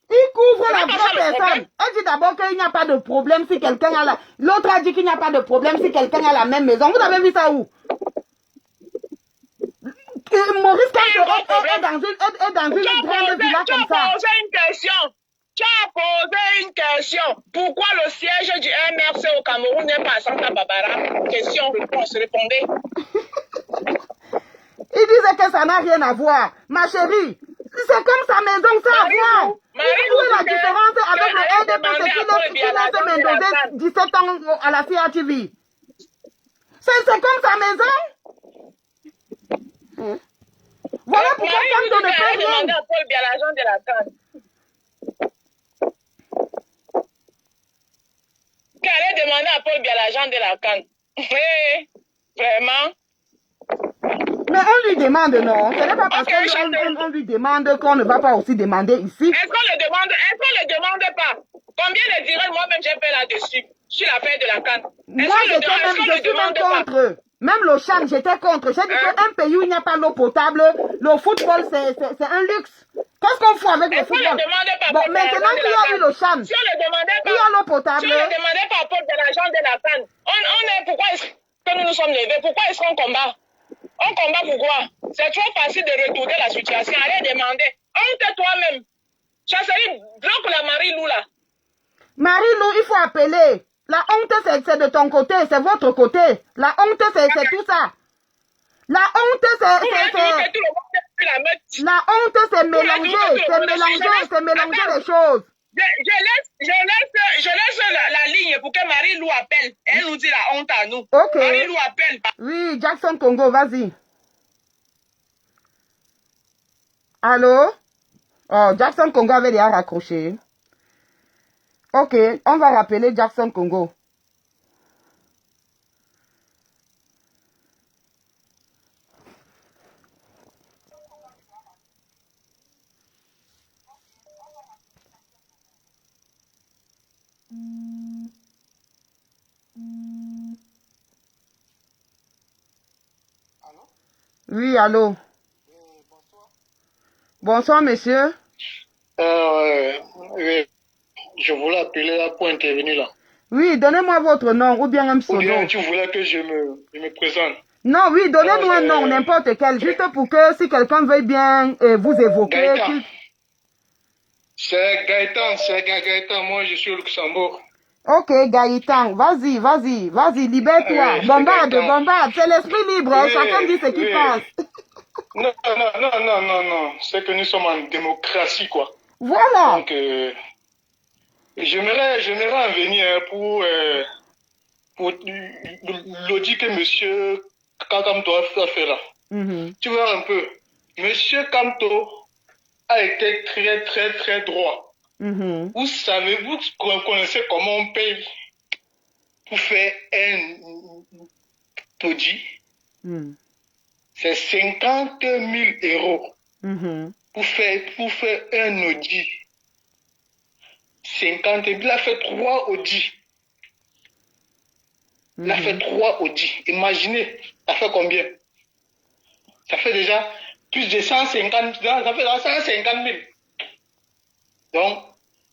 Il couvre la vraie personne. Elle dit d'abord qu'il n'y a pas de problème si quelqu'un a la... L'autre a dit qu'il n'y a pas de problème si quelqu'un a la même maison. Vous avez vu ça où? Maurice Kamto est dans une grande villa comme ça. Tu as posé une question. Pourquoi le siège du MRC au Cameroun n'est pas à Santa Barbara? Question, réponse, répondez. Il disait que ça n'a rien à voir. Ma chérie, c'est comme sa maison, ça a à voir. Où est la différence avec le RDP qui laisse Mendoza 17 ans à la CRTV? C'est comme sa maison. Voilà pourquoi Kamto ne fait rien. Demander à Paul Biya l'agent de la CAN. Qu'elle demander à Paul Biya l'agent de la CAN. Vraiment. Mais on lui demande non. Ce n'est pas parce qu'on lui demande qu'on ne va pas aussi demander ici. Est-ce qu'on le demande pas? Combien de directs moi-même j'ai fait là-dessus? Sur l'affaire de la CAN. Moi, je suis même contre. Même le Chan, j'étais contre. J'ai dit qu'un pays où il n'y a pas d'eau potable, le football, c'est un luxe. Qu'est-ce qu'on fait avec le football? Bon, maintenant qu'il y a eu le Chan, si on ne demandait pas, il y a l'eau potable. Si on ne demandait pas à Paul de l'argent de la CAN, pourquoi est-ce que nous nous sommes levés? Pourquoi est-ce qu'on combat? On combat pourquoi? C'est trop facile de retourner la situation. Allez demander. Honte toi-même. Chasserie, bloque la Marie-Lou là. Marie-Lou, il faut appeler. La honte, c'est de ton côté, c'est votre côté. La honte, c'est tout ça. La honte, La honte, c'est mélanger les choses. Je laisse la ligne pour que Marie-Lou appelle. Elle nous dit la honte à nous. Ok. Marie-Lou appelle. Oui, Jackson Congo, vas-y. Allô? Oh, Jackson Congo avait déjà raccroché. Ok, on va rappeler Jackson Congo. Oui, allô? Bonsoir. Bonsoir, monsieur. Oui, je voulais appeler là pour intervenir là. Oui, donnez-moi votre nom ou bien un pseudo. Ou bien tu voulais que je me présente? Non, oui, donnez-nous un nom, n'importe quel, juste pour que si quelqu'un veut bien vous évoquer. Gaëtan. C'est Gaëtan, moi je suis au Luxembourg. Ok, Gaëtan, vas-y, libère-toi. Bombarde, c'est l'esprit libre, oui, chacun dit ce qu'il pense. Non, c'est que nous sommes en démocratie, quoi. Voilà. Donc, j'aimerais en venir pour l'audit que monsieur Kamto a fait là. Tu vois un peu, monsieur Kamto a été très droit. Vous connaissez comment on paye. pour faire un Audi, c'est 50 000 euros. Pour faire un Audi. 50 000. Il a fait 3 Audi. Il a fait 3 Audi. Imaginez, ça fait combien? Ça fait déjà plus de 150 000. Ça fait 150 000. Donc,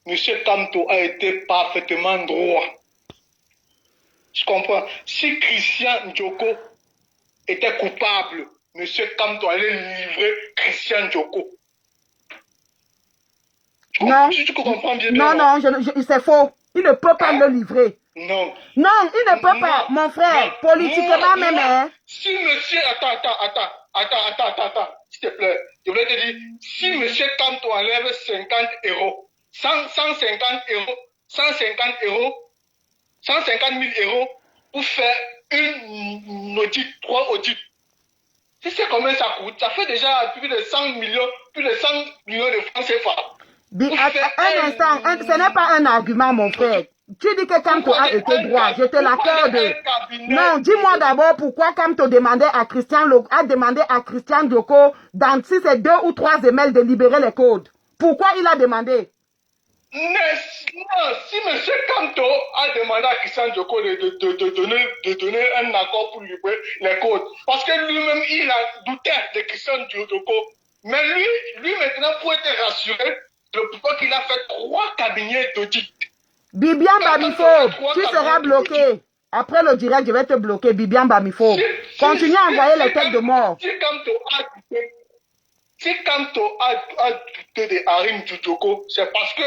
M. Kamto a été parfaitement droit. Je comprends. Si Christian Djoko était coupable, M. Kamto allait livrer Christian Djoko. Non, tu comprends bien. Non, c'est faux. Il ne peut pas le livrer. Non. Non, il ne peut pas, mon frère. Politiquement même. Hein. Si monsieur... Attends. S'il te plaît. Je voulais te dire, si monsieur Kamto enlève 50 euros, 150 euros, 150 000 euros pour faire une audit, 3 audits. Tu sais combien ça coûte? Ça fait déjà plus de 100 millions de francs CFA. Un instant, ce n'est pas un argument, mon frère. Tu dis que Kamto a été droit, je te l'accorde. Non, dis-moi d'abord pourquoi Kamto a demandé à Christian Djoko, dans si c'est 2 ou 3 emails, de libérer les codes. Pourquoi il a demandé? Mais non, si M. Kamto a demandé à Christian Djoko de donner un accord pour libérer les codes, parce que lui-même, il a douté de Christian Djoko. Mais lui maintenant, pour être rassuré, pourquoi qu'il a fait 3 cabinets d'audit. Bibian Bamifo, tu seras bloqué. Après le direct, je vais te bloquer, Bibian Bamifo. Continue à envoyer les têtes de mort. Si Kamto a douté de Harim Djoko, c'est parce que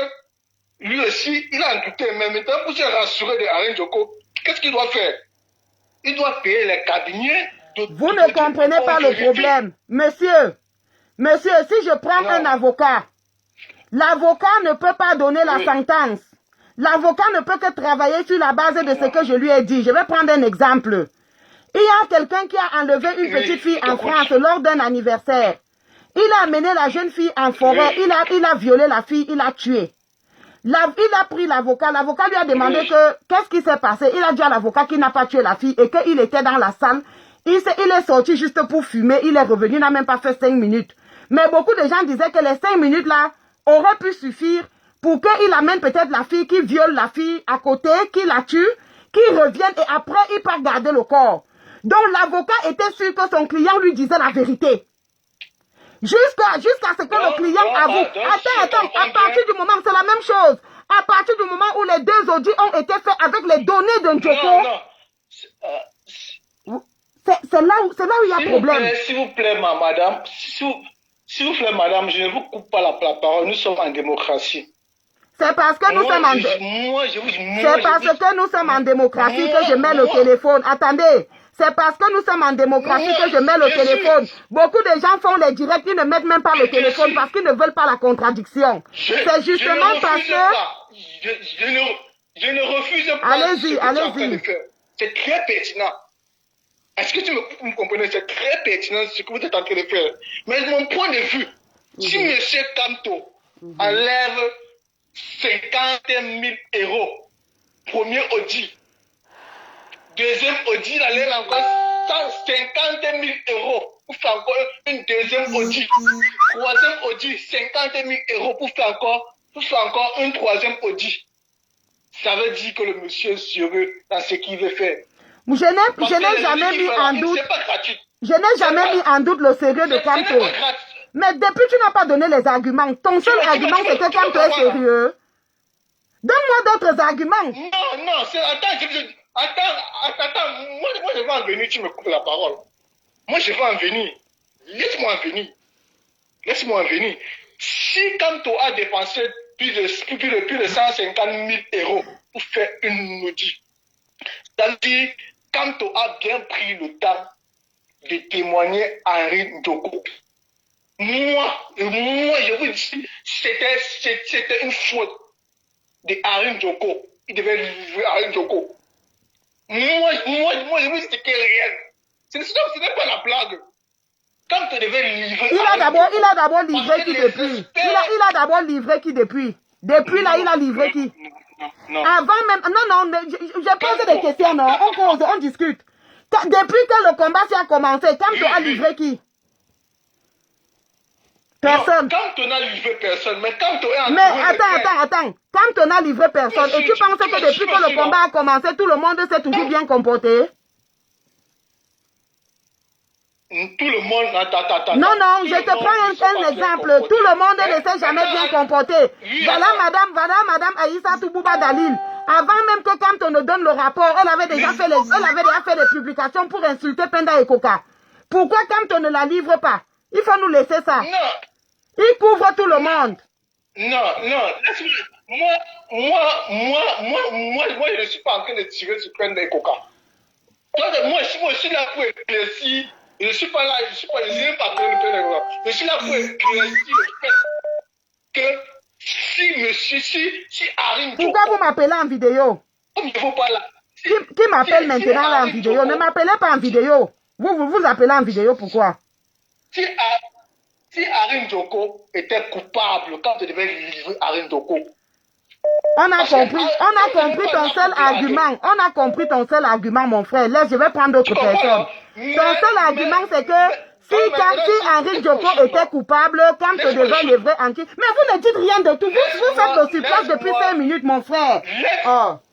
lui aussi, il a douté. Mais maintenant, pour se rassurer de Harim Djoko, qu'est-ce qu'il doit faire? Il doit payer les cabinets. Vous ne comprenez pas le problème. Monsieur, si je prends un avocat, l'avocat ne peut pas donner la sentence. L'avocat ne peut que travailler sur la base de ce que je lui ai dit. Je vais prendre un exemple. Il y a quelqu'un qui a enlevé une petite fille en France lors d'un anniversaire. Il a amené la jeune fille en forêt. Il a violé la fille, il a tué. Il a pris l'avocat. L'avocat lui a demandé qu'est-ce qui s'est passé. Il a dit à l'avocat qu'il n'a pas tué la fille et qu'il était dans la salle. Il est sorti juste pour fumer. Il est revenu, il n'a même pas fait 5 minutes. Mais beaucoup de gens disaient que les 5 minutes là auraient pu suffire pour qu'il amène peut-être la fille qui viole la fille à côté, qui la tue, qui revienne et après il part garder le corps. Donc l'avocat était sûr que son client lui disait la vérité. Jusqu'à ce que le client avoue. Attends, à partir du moment, c'est la même chose. À partir du moment où les 2 audits ont été faits avec les données de Djoko, c'est là où il y a problème. S'il vous plaît, madame, s'il vous plaît, madame, je ne vous coupe pas la parole, nous sommes en démocratie. C'est parce que nous sommes en démocratie que je mets le téléphone. Attendez. C'est parce que nous sommes en démocratie que je mets le téléphone. Beaucoup de gens font les directs, ils ne mettent même pas le téléphone parce qu'ils ne veulent pas la contradiction. C'est justement parce que... Je ne refuse pas. Allez-y. C'est très pertinent. Est-ce que vous me comprenez? C'est très pertinent ce que vous êtes en train de faire. Mais de mon point de vue, si M. Kamto enlève 50 000 euros, premier audit, deuxième audit, il enlève encore 150 000 euros pour faire encore une deuxième audit, troisième audit, 50 000 euros pour faire encore une troisième audit. Ça veut dire que le monsieur est sérieux dans ce qu'il veut faire. Je n'ai jamais mis en doute. Je n'ai jamais mis en doute le sérieux de Kamto. Mais depuis, tu n'as pas donné les arguments. Ton seul argument, c'est que Kamto est sérieux. Donne-moi d'autres arguments. Non, attends. Moi, je vais en venir, tu me coupes la parole. Moi, je vais en venir. Laisse-moi en venir. Si Kamto a dépensé plus de 150 000 euros pour faire une audit, ça veut dire Kamto a bien pris le temps de témoigner à Henri Djoko. Moi, je vous dis, c'était une faute de Harim Djoko. Il devait livrer Harim Djoko. Moi, je vous dis, c'était réel. Ce n'est pas la blague. Kamto devait livrer. Il a d'abord livré qui depuis. Il a d'abord livré qui depuis. Depuis là, il a livré qui? Non. Avant même... Non, mais je pose des questions, non. On cause, on discute. Depuis que le combat s'est commencé, Kamto a livré qui? Personne. Kamto n'a livré personne, mais Kamto est en Mais attends. Kamto n'a livré personne. Et tu penses que depuis que le combat a commencé, tout le monde s'est toujours bien comporté? Tout le monde... Attends. Non, je te prends un exemple. Tout le monde ne s'est jamais bien comporté. Voilà madame Aïssa Toubouba Dalil. Avant même que Kamto ne donne le rapport, elle avait déjà fait des publications pour insulter Penda et Koka. Pourquoi Kamto ne la livre pas? Il faut nous laisser ça. Non. Il couvre tout le monde. Non. Moi, je ne suis pas en train de tirer sur Penda et Koka. Moi, je suis là pour éclaircir. Je ne suis pas là, je ne suis pas en train de Penda et Koka. Je suis là pour éclaircir le fait que si Arim... Pourquoi vous m'appelez en vidéo? Il ne faut pas là. Qui m'appelle maintenant là en vidéo? Ne m'appelez pas en vidéo. Vous appelez en vidéo, pourquoi? Si Arim Djoko était coupable quand tu devais livrer Arim Djoko. On a compris ton seul argument. On a compris ton seul argument, mon frère. Laisse, je vais prendre d'autres personnes. Ton seul argument, c'est que si Henri Djoko était coupable, quand tu devais livrer Anki... Mais vous ne dites rien de tout. Vous faites le supplice depuis 5 minutes, mon frère.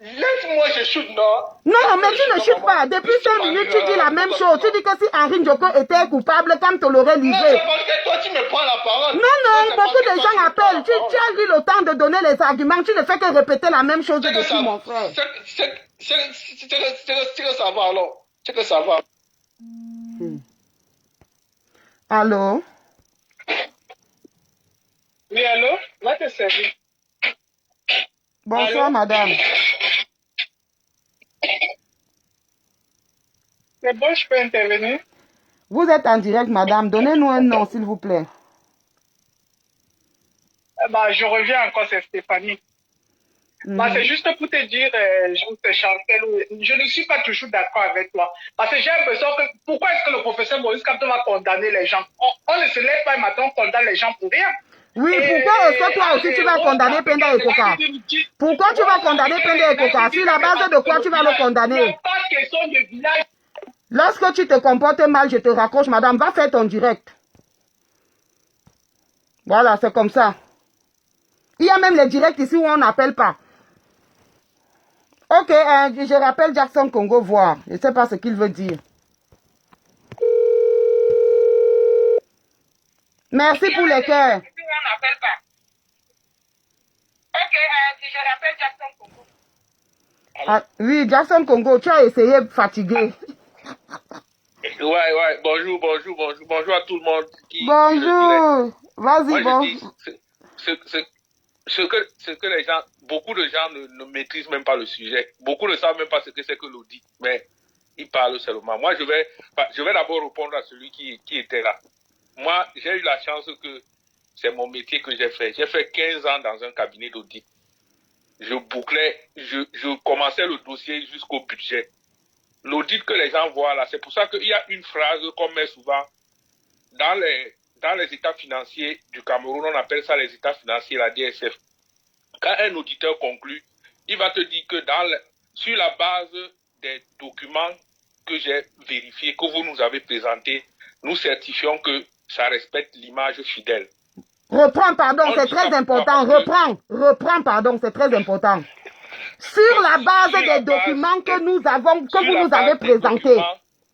Laisse-moi, je chute, non? Non, mais tu ne chutes pas. Depuis 5 minutes, tu dis la même chose. Tu dis que si Henri Djoko était coupable, quand tu l'aurais livré. Non, c'est parce que toi, tu me prends la parole. Non, beaucoup de gens appellent. Tu as eu le temps de donner les arguments. Tu ne fais que répéter la même chose depuis, mon frère. C'est que ça va, alors. C'est que ça va. Allô? Oui, allô? Va te servir. Bonsoir, madame. C'est bon, je peux intervenir? Vous êtes en direct, madame. Donnez-nous un nom, s'il vous plaît. Je reviens encore, c'est Stéphanie. C'est juste pour te dire, je ne suis pas toujours d'accord avec toi. Parce que j'ai l'impression que, pourquoi est-ce que le professeur Maurice Kamto va condamner les gens? On ne se lève pas et maintenant on condamne les gens pour rien. Oui, pourquoi est-ce que toi aussi tu vas condamner Penda et Koka? Pourquoi tu vas condamner Penda et Koka? Sur la base de quoi tu vas le condamner? Lorsque tu te comportes mal, je te raccroche, madame. Va faire ton direct. Voilà, c'est comme ça. Il y a même les directs ici où on n'appelle pas. Ok, je rappelle Jackson Congo voir. Je ne sais pas ce qu'il veut dire. Merci pour les cœurs. Ok, je rappelle Jackson Congo. Ah, oui, Jackson Congo, tu as essayé fatigué. Ouais, bonjour à tout le monde. Bonjour, vas-y, bon. Ce que les gens, beaucoup de gens ne maîtrisent même pas le sujet. Beaucoup ne savent même pas ce que c'est que l'audit, mais ils parlent seulement. Moi, je vais d'abord répondre à celui qui était là. Moi, j'ai eu la chance que c'est mon métier que j'ai fait. J'ai fait 15 ans dans un cabinet d'audit. Je bouclais, je commençais le dossier jusqu'au budget. L'audit que les gens voient là, c'est pour ça qu'il y a une phrase qu'on met souvent dans les états financiers du Cameroun, on appelle ça les états financiers, la DSF. Quand un auditeur conclut, il va te dire que sur la base des documents que j'ai vérifiés, que vous nous avez présentés, nous certifions que ça respecte l'image fidèle. Reprends, pardon, c'est très important. Reprends, pardon, c'est très important. Sur la base des documents que nous avons, que vous nous avez présentés.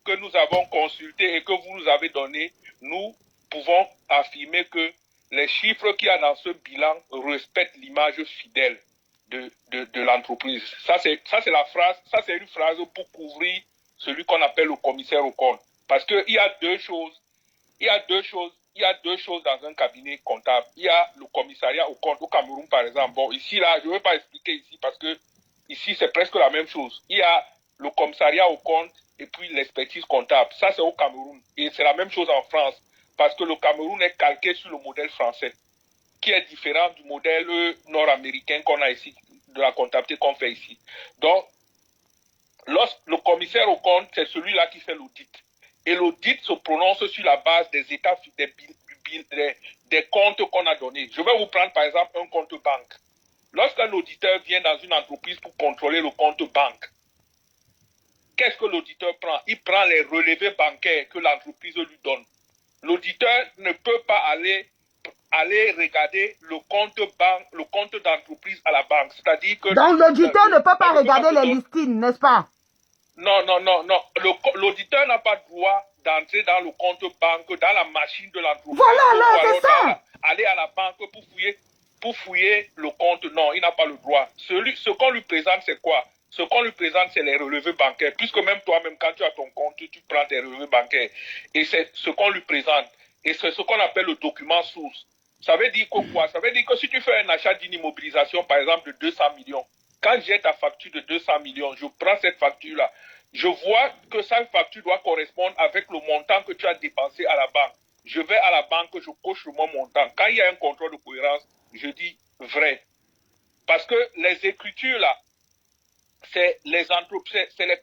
Que nous avons consultés et que vous nous avez donnés, nous pouvons affirmer que les chiffres qu'il y a dans ce bilan respectent l'image fidèle de l'entreprise. Ça, c'est la phrase, ça, c'est une phrase pour couvrir celui qu'on appelle le commissaire au compte. Parce qu'il y a deux choses. Il y a deux choses dans un cabinet comptable. Il y a le commissariat au compte au Cameroun, par exemple. Bon, ici, là, je ne vais pas expliquer ici parce que ici, c'est presque la même chose. Il y a le commissariat au compte et puis l'expertise comptable. Ça, c'est au Cameroun. Et c'est la même chose en France. Parce que le Cameroun est calqué sur le modèle français, qui est différent du modèle nord-américain qu'on a ici, de la comptabilité qu'on fait ici. Donc, le commissaire au compte, c'est celui-là qui fait l'audit. Et l'audit se prononce sur la base des états, des comptes qu'on a donnés. Je vais vous prendre par exemple un compte banque. lorsqu'un auditeur vient dans une entreprise pour contrôler le compte banque, qu'est-ce que l'auditeur prend? Il prend les relevés bancaires que l'entreprise lui donne. L'auditeur ne peut pas aller regarder le compte d'entreprise à la banque. C'est-à-dire que... Donc l'auditeur ne peut pas regarder les listings, n'est-ce pas? Non. L'auditeur n'a pas le droit d'entrer dans le compte banque, dans la machine de l'entreprise. Voilà, là, c'est ça. Aller à la banque pour fouiller le compte. Non, il n'a pas le droit. Ce qu'on lui présente, c'est quoi? Ce qu'on lui présente, c'est les relevés bancaires. Puisque même toi-même, quand tu as ton compte, tu prends tes relevés bancaires. Et c'est ce qu'on lui présente. Et c'est ce qu'on appelle le document source. Ça veut dire que quoi? Ça veut dire que si tu fais un achat d'une immobilisation, par exemple, de 200 millions, quand j'ai ta facture de 200 millions, je prends cette facture-là. Je vois que cette facture doit correspondre avec le montant que tu as dépensé à la banque. Je vais à la banque, je coche mon montant. Quand il y a un contrôle de cohérence, je dis vrai. Parce que les écritures là, c'est les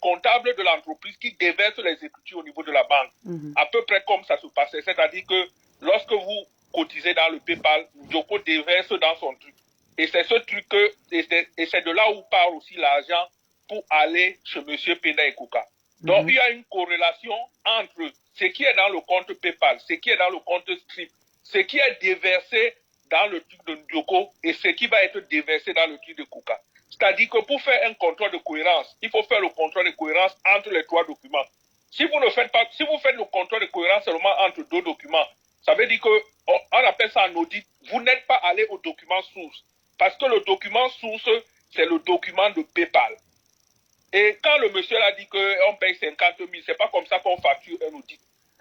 comptables de l'entreprise qui déversent les écritures au niveau de la banque. À peu près comme ça se passait. C'est-à-dire que lorsque vous cotisez dans le PayPal, Joko déverse dans son truc. Et c'est ce truc et c'est de là où part aussi l'argent pour aller chez M. Penda Ekouka. Donc, il y a une corrélation entre ce qui est dans le compte PayPal, ce qui est dans le compte Strip, ce qui est déversé dans le truc de Joko et ce qui va être déversé dans le truc de Kouka. C'est-à-dire que pour faire un contrôle de cohérence, il faut faire le contrôle de cohérence entre les trois documents. Si vous ne faites pas, si vous faites le contrôle de cohérence seulement entre deux documents, ça veut dire que on appelle ça un audit. Vous n'êtes pas allé au document source. Parce que le document source, c'est le document de PayPal. Et quand le monsieur a dit qu'on paye 50 000, c'est pas comme ça qu'on facture un audit.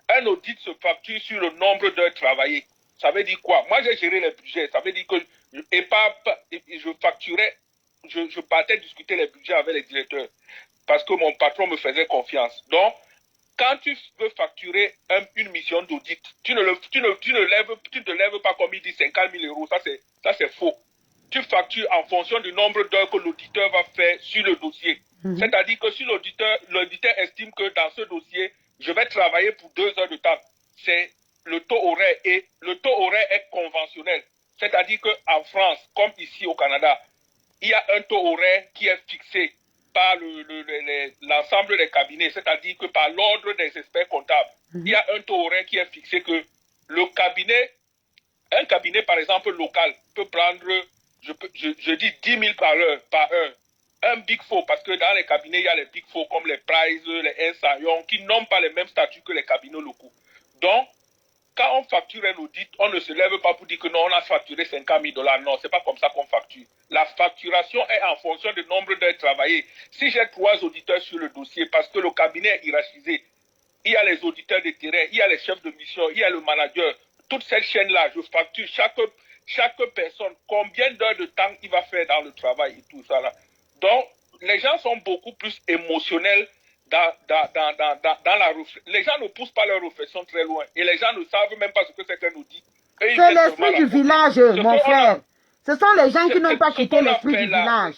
Un audit se facture sur le nombre d'heures travaillées. Ça veut dire quoi? Moi, j'ai géré les budgets. Ça veut dire que je facturais, je partais discuter les budgets avec les directeurs. Parce que mon patron me faisait confiance. Donc, quand tu veux facturer une mission d'audit, tu ne te lèves pas comme il dit 50 000 euros. Ça, c'est faux. Tu factures en fonction du nombre d'heures que l'auditeur va faire sur le dossier. C'est-à-dire que si l'auditeur estime que dans ce dossier, je vais travailler pour 2 heures de temps, c'est le taux horaire. Et le taux horaire est conventionnel. C'est-à-dire qu'en France, comme ici au Canada, il y a un taux horaire qui est fixé par l'ensemble des cabinets, c'est-à-dire que par l'ordre des experts comptables. Il y a un taux horaire qui est fixé que le cabinet, un cabinet par exemple local, peut prendre, je dis 10 000 par heure. Un Big Four, parce que dans les cabinets, il y a les Big Four comme les Price, les Ensayon, qui n'ont pas les mêmes statuts que les cabinets locaux. Donc, quand on facture un audit, on ne se lève pas pour dire que non, on a facturé 50 000 $. Non, c'est pas comme ça qu'on facture. La facturation est en fonction du nombre d'heures travaillées. Si j'ai 3 auditeurs sur le dossier, parce que le cabinet est hiérarchisé, il y a les auditeurs de terrain, il y a les chefs de mission, il y a le manager. Toute cette chaîne-là, je facture chaque personne, combien d'heures de temps il va faire dans le travail et tout ça là. Donc, les gens sont beaucoup plus émotionnels dans la réflexion. Les gens ne poussent pas leur réflexion très loin. Et les gens ne savent même pas ce que c'est qu'un audit. C'est l'esprit du village, mon frère. Ce sont les gens qui n'ont pas quitté l'esprit du village.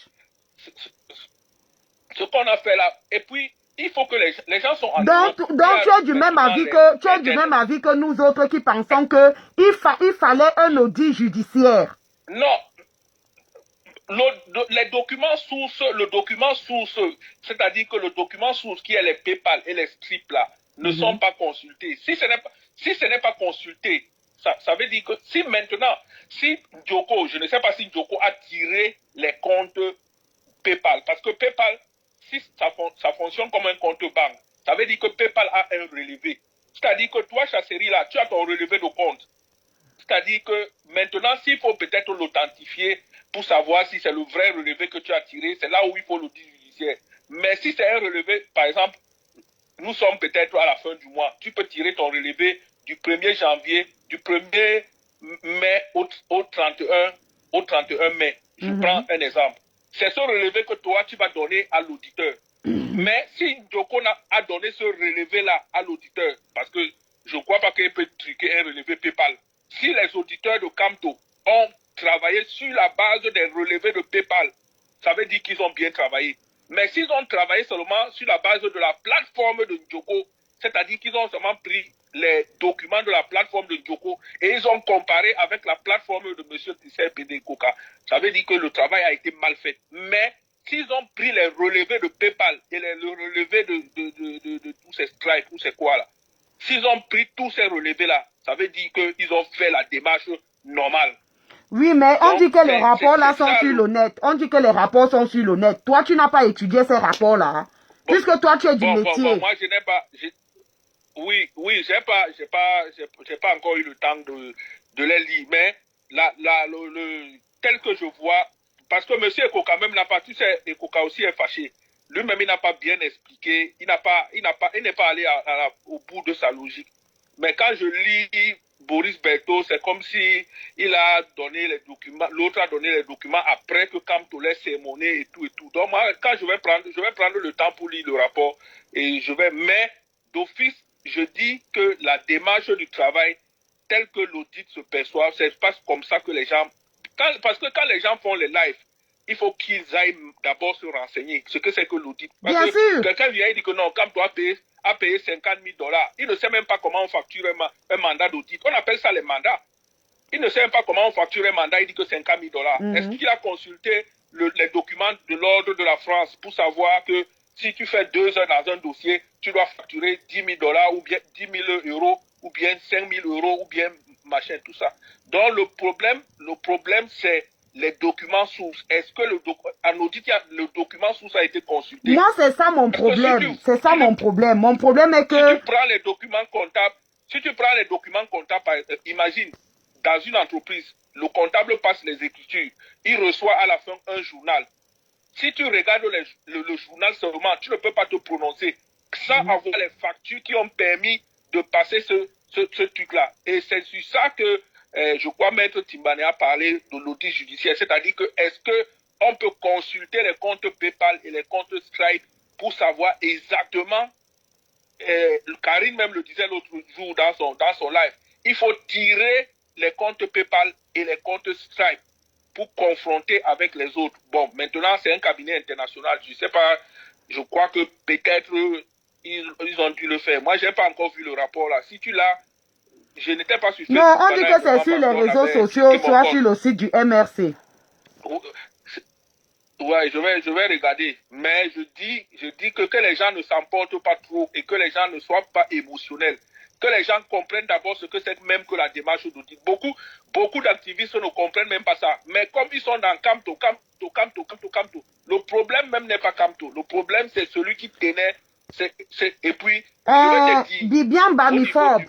Ce qu'on a fait là. Et puis, il faut que les gens sont en donc tu es du même avis que nous autres qui pensons qu'il fallait un audit judiciaire. Non. Le document source, c'est-à-dire que le document source qui est les PayPal et les Strip là, ne sont pas consultés. Si ce n'est pas consulté, ça veut dire que si Joko, je ne sais pas si Joko a tiré les comptes PayPal, parce que PayPal, si ça fonctionne comme un compte banque, ça veut dire que PayPal a un relevé. C'est-à-dire que toi, Chasserie là, tu as ton relevé de compte. C'est-à-dire que maintenant, s'il faut peut-être l'authentifier pour savoir si c'est le vrai relevé que tu as tiré, c'est là où il faut l'audit judiciaire. Mais si c'est un relevé, par exemple, nous sommes peut-être à la fin du mois, tu peux tirer ton relevé du 1er janvier, du 1er mai au 31 mai. Je prends un exemple. C'est ce relevé que toi, tu vas donner à l'auditeur. Mais si Joko a donné ce relevé-là à l'auditeur, parce que je ne crois pas qu'il peut truquer un relevé PayPal, si les auditeurs de Camto ont travaillé sur la base des relevés de PayPal, ça veut dire qu'ils ont bien travaillé. Mais s'ils ont travaillé seulement sur la base de la plateforme de Njoko, C'est-à-dire qu'ils ont seulement pris les documents de la plateforme de Njoko et ils ont comparé avec la plateforme de M. Tissé PD Koka. Ça veut dire que le travail a été mal fait. Mais s'ils ont pris les relevés de PayPal et les relevés de tous ces Stripe, tous ces quoi là, s'ils ont pris tous ces relevés-là, ça veut dire qu'ils ont fait la démarche normale. Oui, mais on dit que les rapports là sont sur le net. On dit que les rapports sont sur le net. Toi, tu n'as pas étudié ces rapports-là. Hein? Bon, puisque toi, tu es du métier. Moi, je n'ai pas... Oui, j'ai pas encore eu le temps de les lire. Mais tel que je vois... Parce que M. Ekoka même n'a pas... Tu sais, Ekoka aussi est fâché. Lui-même, il n'a pas bien expliqué. Il n'est pas allé au bout de sa logique. Mais quand je lis Boris Berthaud, c'est comme si il a donné les documents, l'autre a donné les documents après que Kamto l'ait sermonné et tout et tout. Donc moi, quand je vais prendre le temps pour lire le rapport et mais d'office, je dis que la démarche du travail, telle que l'audit se perçoit, c'est pas comme ça que les gens, parce que quand les gens font les lives, il faut qu'ils aillent d'abord se renseigner ce que c'est que l'audit. Parce que quelqu'un vient et dit que non, Kamto a payé 50 000 $. Il ne sait même pas comment on facture un mandat d'audit. On appelle ça les mandats. Il ne sait même pas comment on facture un mandat. Il dit que 50 000 $. Est-ce qu'il a consulté les documents de l'ordre de la France pour savoir que si tu fais 2 heures dans un dossier, tu dois facturer 10 000 $ ou bien 10 000 €, ou bien 5 000 € ou bien machin, tout ça. Donc le problème c'est les documents sources. Est-ce que en audit, le document source a été consulté? Moi, c'est ça mon problème. C'est ça mon problème. Mon problème est que... Si tu prends les documents comptables, imagine, dans une entreprise, le comptable passe les écritures. Il reçoit à la fin un journal. Si tu regardes le journal seulement, tu ne peux pas te prononcer sans avoir les factures qui ont permis de passer ce truc-là. Et c'est sur ça que je crois Maître Timbane a parlé de l'audit judiciaire. C'est-à-dire que est-ce qu'on peut consulter les comptes PayPal et les comptes Stripe pour savoir exactement, Karine même le disait l'autre jour dans son live, il faut tirer les comptes PayPal et les comptes Stripe pour confronter avec les autres. Bon, maintenant c'est un cabinet international, je ne sais pas, je crois que peut-être ils ont dû le faire. Moi, je n'ai pas encore vu le rapport là. Si tu l'as, je n'étais pas sûr. Non, on dit que c'est sur les réseaux sociaux, soit sur le site du MRC. Ouais, je vais regarder. Mais je dis que les gens ne s'emportent pas trop et que les gens ne soient pas émotionnels. Que les gens comprennent d'abord ce que c'est même que la démarche d'audit. Beaucoup d'activistes ne comprennent même pas ça. Mais comme ils sont dans Kamto, le problème même n'est pas Kamto. Le problème, c'est celui qui tenait. Et puis, Bibian Bamifob,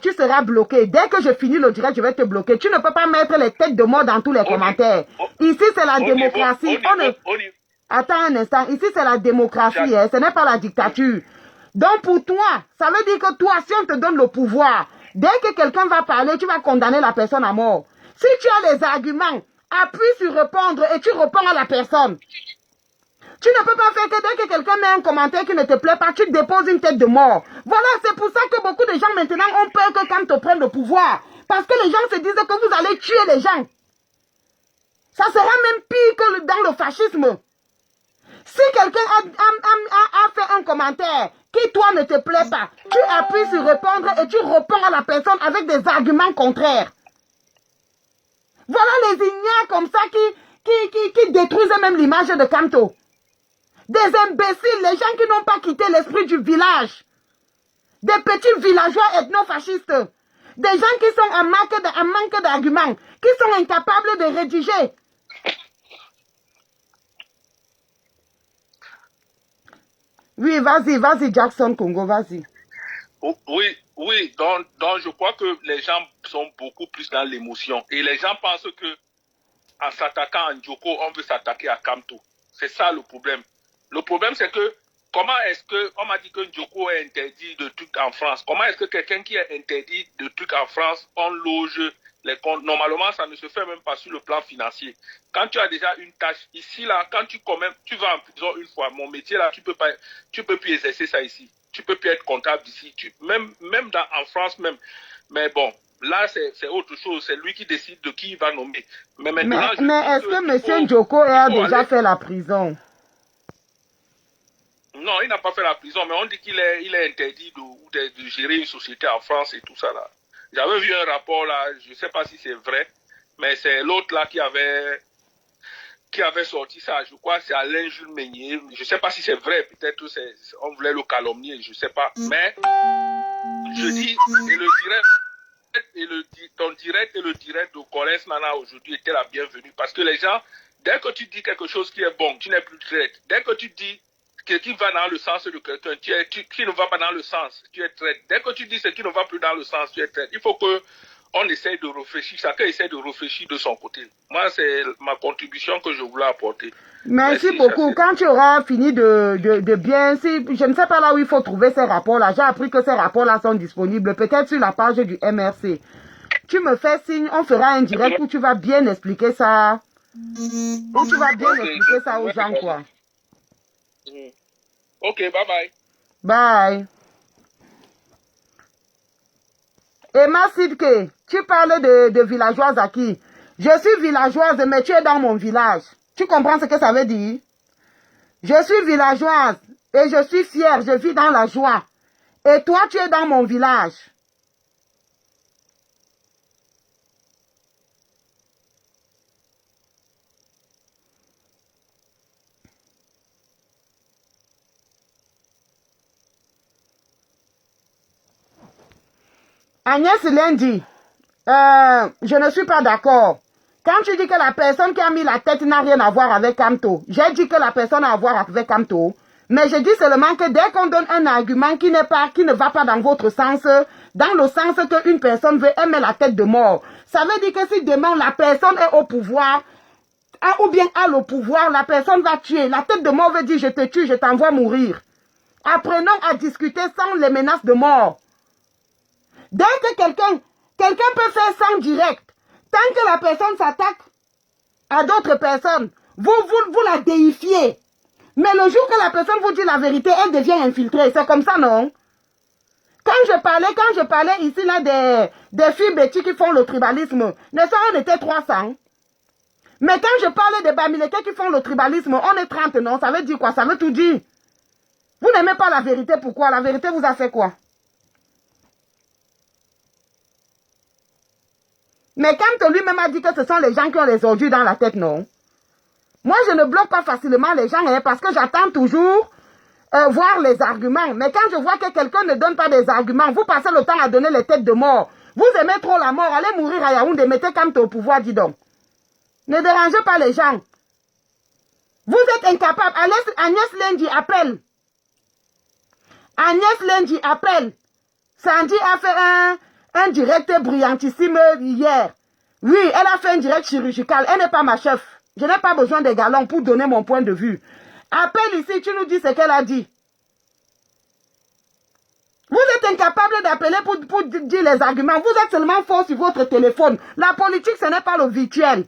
tu seras bloqué. Dès que je finis le direct, je vais te bloquer. Tu ne peux pas mettre les têtes de mort dans tous les commentaires. Ici, c'est la démocratie. Attends un instant. Ici, c'est la démocratie. Hein. Ce n'est pas la dictature. Donc, pour toi, ça veut dire que toi, si on te donne le pouvoir, dès que quelqu'un va parler, tu vas condamner la personne à mort. Si tu as les arguments, appuie sur répondre et tu réponds à la personne. Tu ne peux pas faire que dès que quelqu'un met un commentaire qui ne te plaît pas, tu te déposes une tête de mort. Voilà, c'est pour ça que beaucoup de gens maintenant ont peur que quand te prennent le pouvoir. Parce que les gens se disent que vous allez tuer les gens. Ça sera même pire que dans le fascisme. Si quelqu'un a fait un commentaire qui toi ne te plaît pas, tu appuies sur répondre et tu réponds à la personne avec des arguments contraires. Voilà les ignares comme ça qui détruisent même l'image de Kamto. Des imbéciles, les gens qui n'ont pas quitté l'esprit du village. Des petits villageois ethno-fascistes. Des gens qui sont en manque d'arguments, qui sont incapables de rédiger. Oui, vas-y, Jackson Congo, vas-y. Oui, donc je crois que les gens sont beaucoup plus dans l'émotion. Et les gens pensent que en s'attaquant à Njoko, on veut s'attaquer à Kamto. C'est ça le problème. Le problème, c'est que, comment est-ce que, on m'a dit que Njoko est interdit de trucs en France. Comment est-ce que quelqu'un qui est interdit de trucs en France, on loge les comptes? Normalement, ça ne se fait même pas sur le plan financier. Quand tu as déjà une tâche ici, là, quand tu vas en prison une fois, mon métier, là, tu peux plus exercer ça ici. Tu peux plus être comptable ici. Même en France même. Mais bon. Là, c'est autre chose. C'est lui qui décide de qui il va nommer. Mais maintenant, est-ce que M. Njoko a déjà fait la prison? Non, il n'a pas fait la prison, mais on dit qu'il est interdit de gérer une société en France et tout ça là. J'avais vu un rapport là, je ne sais pas si c'est vrai, mais c'est l'autre là qui avait sorti ça. Je crois que c'est Alain Jules Meignier. Je ne sais pas si c'est vrai, peut-être on voulait le calomnier, je ne sais pas. Mais je dis, ton direct et le direct de Corrèze Nana aujourd'hui était la bienvenue. Parce que les gens, dès que tu dis quelque chose qui est bon, tu n'es plus traite. Dès que tu dis ce qui va dans le sens de quelqu'un, qui ne va pas dans le sens, tu es traite. Dès que tu dis ce qui ne va plus dans le sens, tu es traite. Il faut que on essaye de réfléchir, chacun essaie de réfléchir de son côté. Moi, c'est ma contribution que je voulais apporter. Merci beaucoup. Quand tu auras fini de bien, je ne sais pas là où il faut trouver ces rapports-là. J'ai appris que ces rapports-là sont disponibles, peut-être sur la page du MRC. Tu me fais signe, on fera un direct où tu vas bien expliquer ça. Où tu vas bien expliquer ça aux gens, quoi. Ok, bye bye. Bye. Emma Sidke, tu parles de villageoise à qui? Je suis villageoise, mais tu es dans mon village. Tu comprends ce que ça veut dire? Je suis villageoise et je suis fière, je vis dans la joie. Et toi, tu es dans mon village. Agnès Lundi, je ne suis pas d'accord. Quand tu dis que la personne qui a mis la tête n'a rien à voir avec Kamto, j'ai dit que la personne a à voir avec Kamto, mais je dis seulement que dès qu'on donne un argument qui ne va pas dans votre sens, dans le sens qu'une personne veut aimer la tête de mort, ça veut dire que si demain la personne est au pouvoir, ou bien a le pouvoir, la personne va tuer. La tête de mort veut dire je te tue, je t'envoie mourir. Apprenons à discuter sans les menaces de mort. Dès que quelqu'un peut faire sans direct, tant que la personne s'attaque à d'autres personnes, vous la déifiez. Mais le jour que la personne vous dit la vérité, elle devient infiltrée. C'est comme ça, non? Quand je parlais ici là des filles bêtises qui font le tribalisme, ne sont on était 300. Mais quand je parlais des Bamileke qui font le tribalisme, on est 30, non? Ça veut dire quoi? Ça veut tout dire. Vous n'aimez pas la vérité, pourquoi? La vérité vous a fait quoi? Mais quand lui-même a dit que ce sont les gens qui ont les ordures dans la tête, non? Moi, je ne bloque pas facilement les gens parce que j'attends toujours voir les arguments. Mais quand je vois que quelqu'un ne donne pas des arguments, vous passez le temps à donner les têtes de mort. Vous aimez trop la mort, allez mourir à Yaoundé, mettez Kamto au pouvoir, dis donc. Ne dérangez pas les gens. Vous êtes incapables. Agnès Lundi appelle. Agnès Lundi appelle. Sandy a fait un direct brillantissime hier. Oui, elle a fait un direct chirurgical. Elle n'est pas ma chef. Je n'ai pas besoin des galons pour donner mon point de vue. Appelle ici, tu nous dis ce qu'elle a dit. Vous êtes incapable d'appeler pour dire les arguments. Vous êtes seulement fort sur votre téléphone. La politique, ce n'est pas le virtuel.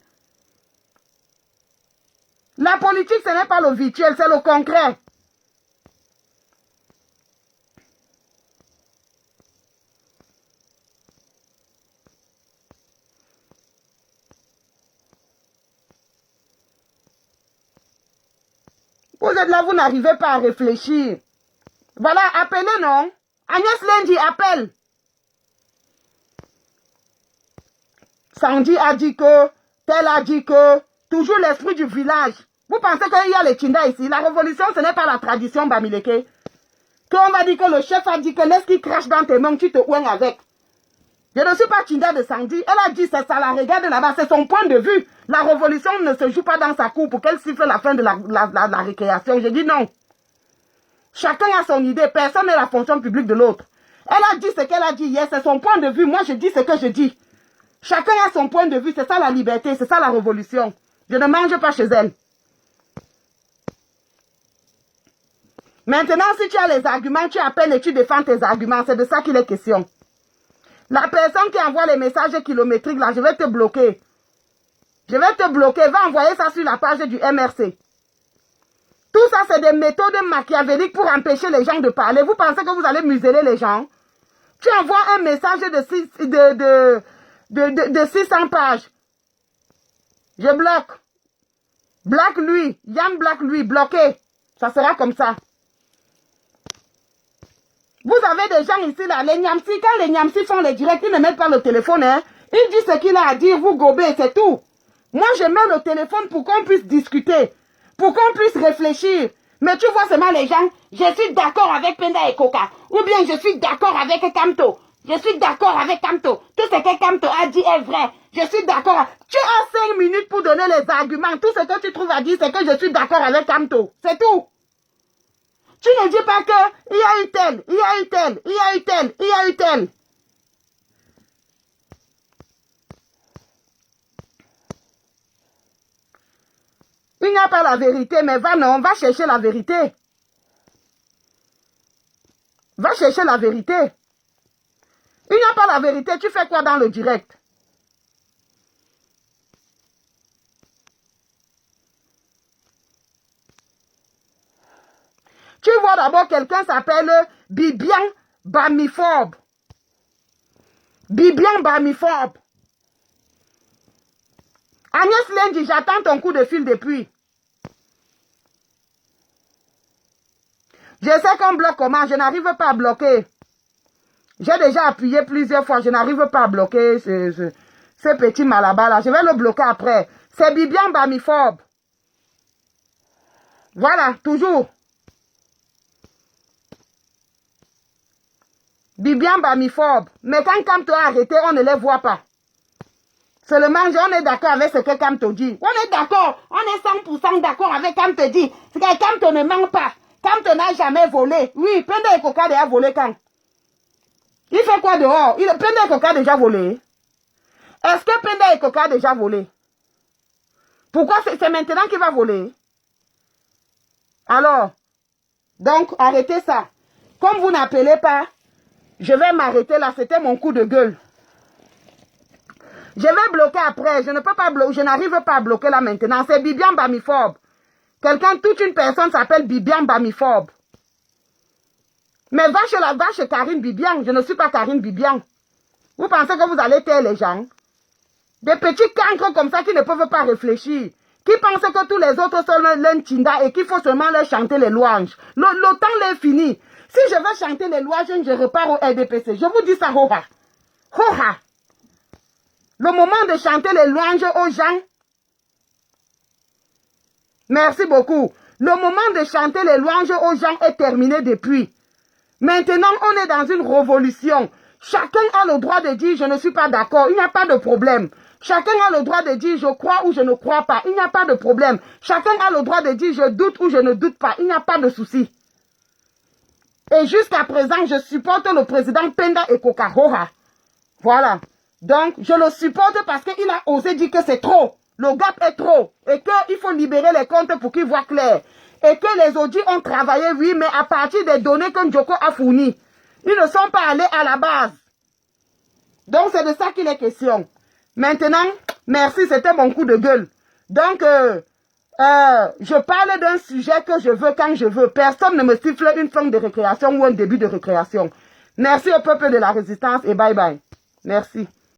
La politique, ce n'est pas le virtuel, c'est le concret. Vous êtes là, vous n'arrivez pas à réfléchir. Voilà, appelez, non? Agnès Lundi, appelle. Sandy a dit que, tel a dit que, toujours l'esprit du village. Vous pensez qu'il y a les Tchinda ici? La révolution, ce n'est pas la tradition Bamileke. Qu'on va dire que le chef a dit que laisse qu'il crache dans tes mains, tu te ouins avec. Je ne suis pas Tchinda de Sandy. Elle a dit, c'est ça, la regarde là-bas, c'est son point de vue. La révolution ne se joue pas dans sa cour pour qu'elle siffle la fin de la récréation. Je dis non. Chacun a son idée, personne n'est la fonction publique de l'autre. Elle a dit ce qu'elle a dit hier, c'est son point de vue. Moi, je dis ce que je dis. Chacun a son point de vue, c'est ça la liberté, c'est ça la révolution. Je ne mange pas chez elle. Maintenant, si tu as les arguments, tu appelles et tu défends tes arguments. C'est de ça qu'il est question. La personne qui envoie les messages kilométriques, là, je vais te bloquer. Je vais te bloquer. Va envoyer ça sur la page du MRC. Tout ça, c'est des méthodes machiavéliques pour empêcher les gens de parler. Vous pensez que vous allez museler les gens? Tu envoies un message de 600 pages. Je bloque. Bloque lui. Yann bloque lui. Bloqué. Ça sera comme ça. Vous avez des gens ici, là, les Niamsi, quand les Niamsi font les directs, ils ne mettent pas le téléphone, hein. Ils disent ce qu'il a à dire, vous gobez, c'est tout. Moi, je mets le téléphone pour qu'on puisse discuter, pour qu'on puisse réfléchir. Mais tu vois seulement les gens, je suis d'accord avec Penda et Coca, ou bien je suis d'accord avec Kamto. Je suis d'accord avec Kamto. Tout ce que Kamto a dit est vrai. Je suis d'accord. Tu as 5 minutes pour donner les arguments. Tout ce que tu trouves à dire, c'est que je suis d'accord avec Kamto. C'est tout. Tu ne dis pas que il y a eu tel, il y a eu tel, il y a eu tel, il y a eu tel. Il n'y a pas la vérité, mais va chercher la vérité. Va chercher la vérité. Il n'y a pas la vérité, tu fais quoi dans le direct? Tu vois d'abord quelqu'un s'appelle Bibian Bamiford. Bibian Bamiford. Agnès Lendi, j'attends ton coup de fil depuis. Je sais qu'on bloque comment, je n'arrive pas à bloquer. J'ai déjà appuyé plusieurs fois, je n'arrive pas à bloquer ce petit malabar là. Je vais le bloquer après. C'est Bibian Bamiford. Voilà, toujours. Bibian Bamiford. Mais quand Kamto a arrêté, on ne les voit pas. Seulement, on est d'accord avec ce que Kamto dit. On est d'accord. On est 100% d'accord avec Kamto dit. C'est que Kamto ne ment pas. Kamto n'a jamais volé. Oui, Penda et Coca a volé quand? Il fait quoi dehors? Penda et Coca a déjà volé. Est-ce que Penda et Coca a déjà volé? Pourquoi c'est maintenant qu'il va voler? Alors, donc, arrêtez ça. Comme vous n'appelez pas, je vais m'arrêter là. C'était mon coup de gueule. Je vais bloquer après. Je ne peux pas bloquer. Je n'arrive pas à bloquer là maintenant. C'est Bibian Bamiford. Quelqu'un, toute une personne s'appelle Bibian Bamiford. Mais va chez Karine Bibian. Je ne suis pas Karine Bibian. Vous pensez que vous allez taire les gens? Des petits cancres comme ça qui ne peuvent pas réfléchir. Qui pensent que tous les autres sont l'Intinda et qu'il faut seulement leur chanter les louanges. Le temps est fini. Si je veux chanter les louanges, je repars au RDPC. Je vous dis ça, hoha. Hoha. Le moment de chanter les louanges aux gens. Merci beaucoup. Le moment de chanter les louanges aux gens est terminé depuis. Maintenant, on est dans une révolution. Chacun a le droit de dire je ne suis pas d'accord. Il n'y a pas de problème. Chacun a le droit de dire je crois ou je ne crois pas. Il n'y a pas de problème. Chacun a le droit de dire je doute ou je ne doute pas. Il n'y a pas de souci. Et jusqu'à présent, je supporte le président Penda et Coca-Cola. Voilà. Donc, je le supporte parce qu'il a osé dire que c'est trop. Le gap est trop. Et qu'il faut libérer les comptes pour qu'il voit clair. Et que les audits ont travaillé, oui, mais à partir des données que Njoko a fournies. Ils ne sont pas allés à la base. Donc, c'est de ça qu'il est question. Maintenant, merci, c'était mon coup de gueule. Donc, je parle d'un sujet que je veux quand je veux. Personne ne me siffle une fin de récréation ou un début de récréation. Merci au peuple de la résistance et bye bye. Merci.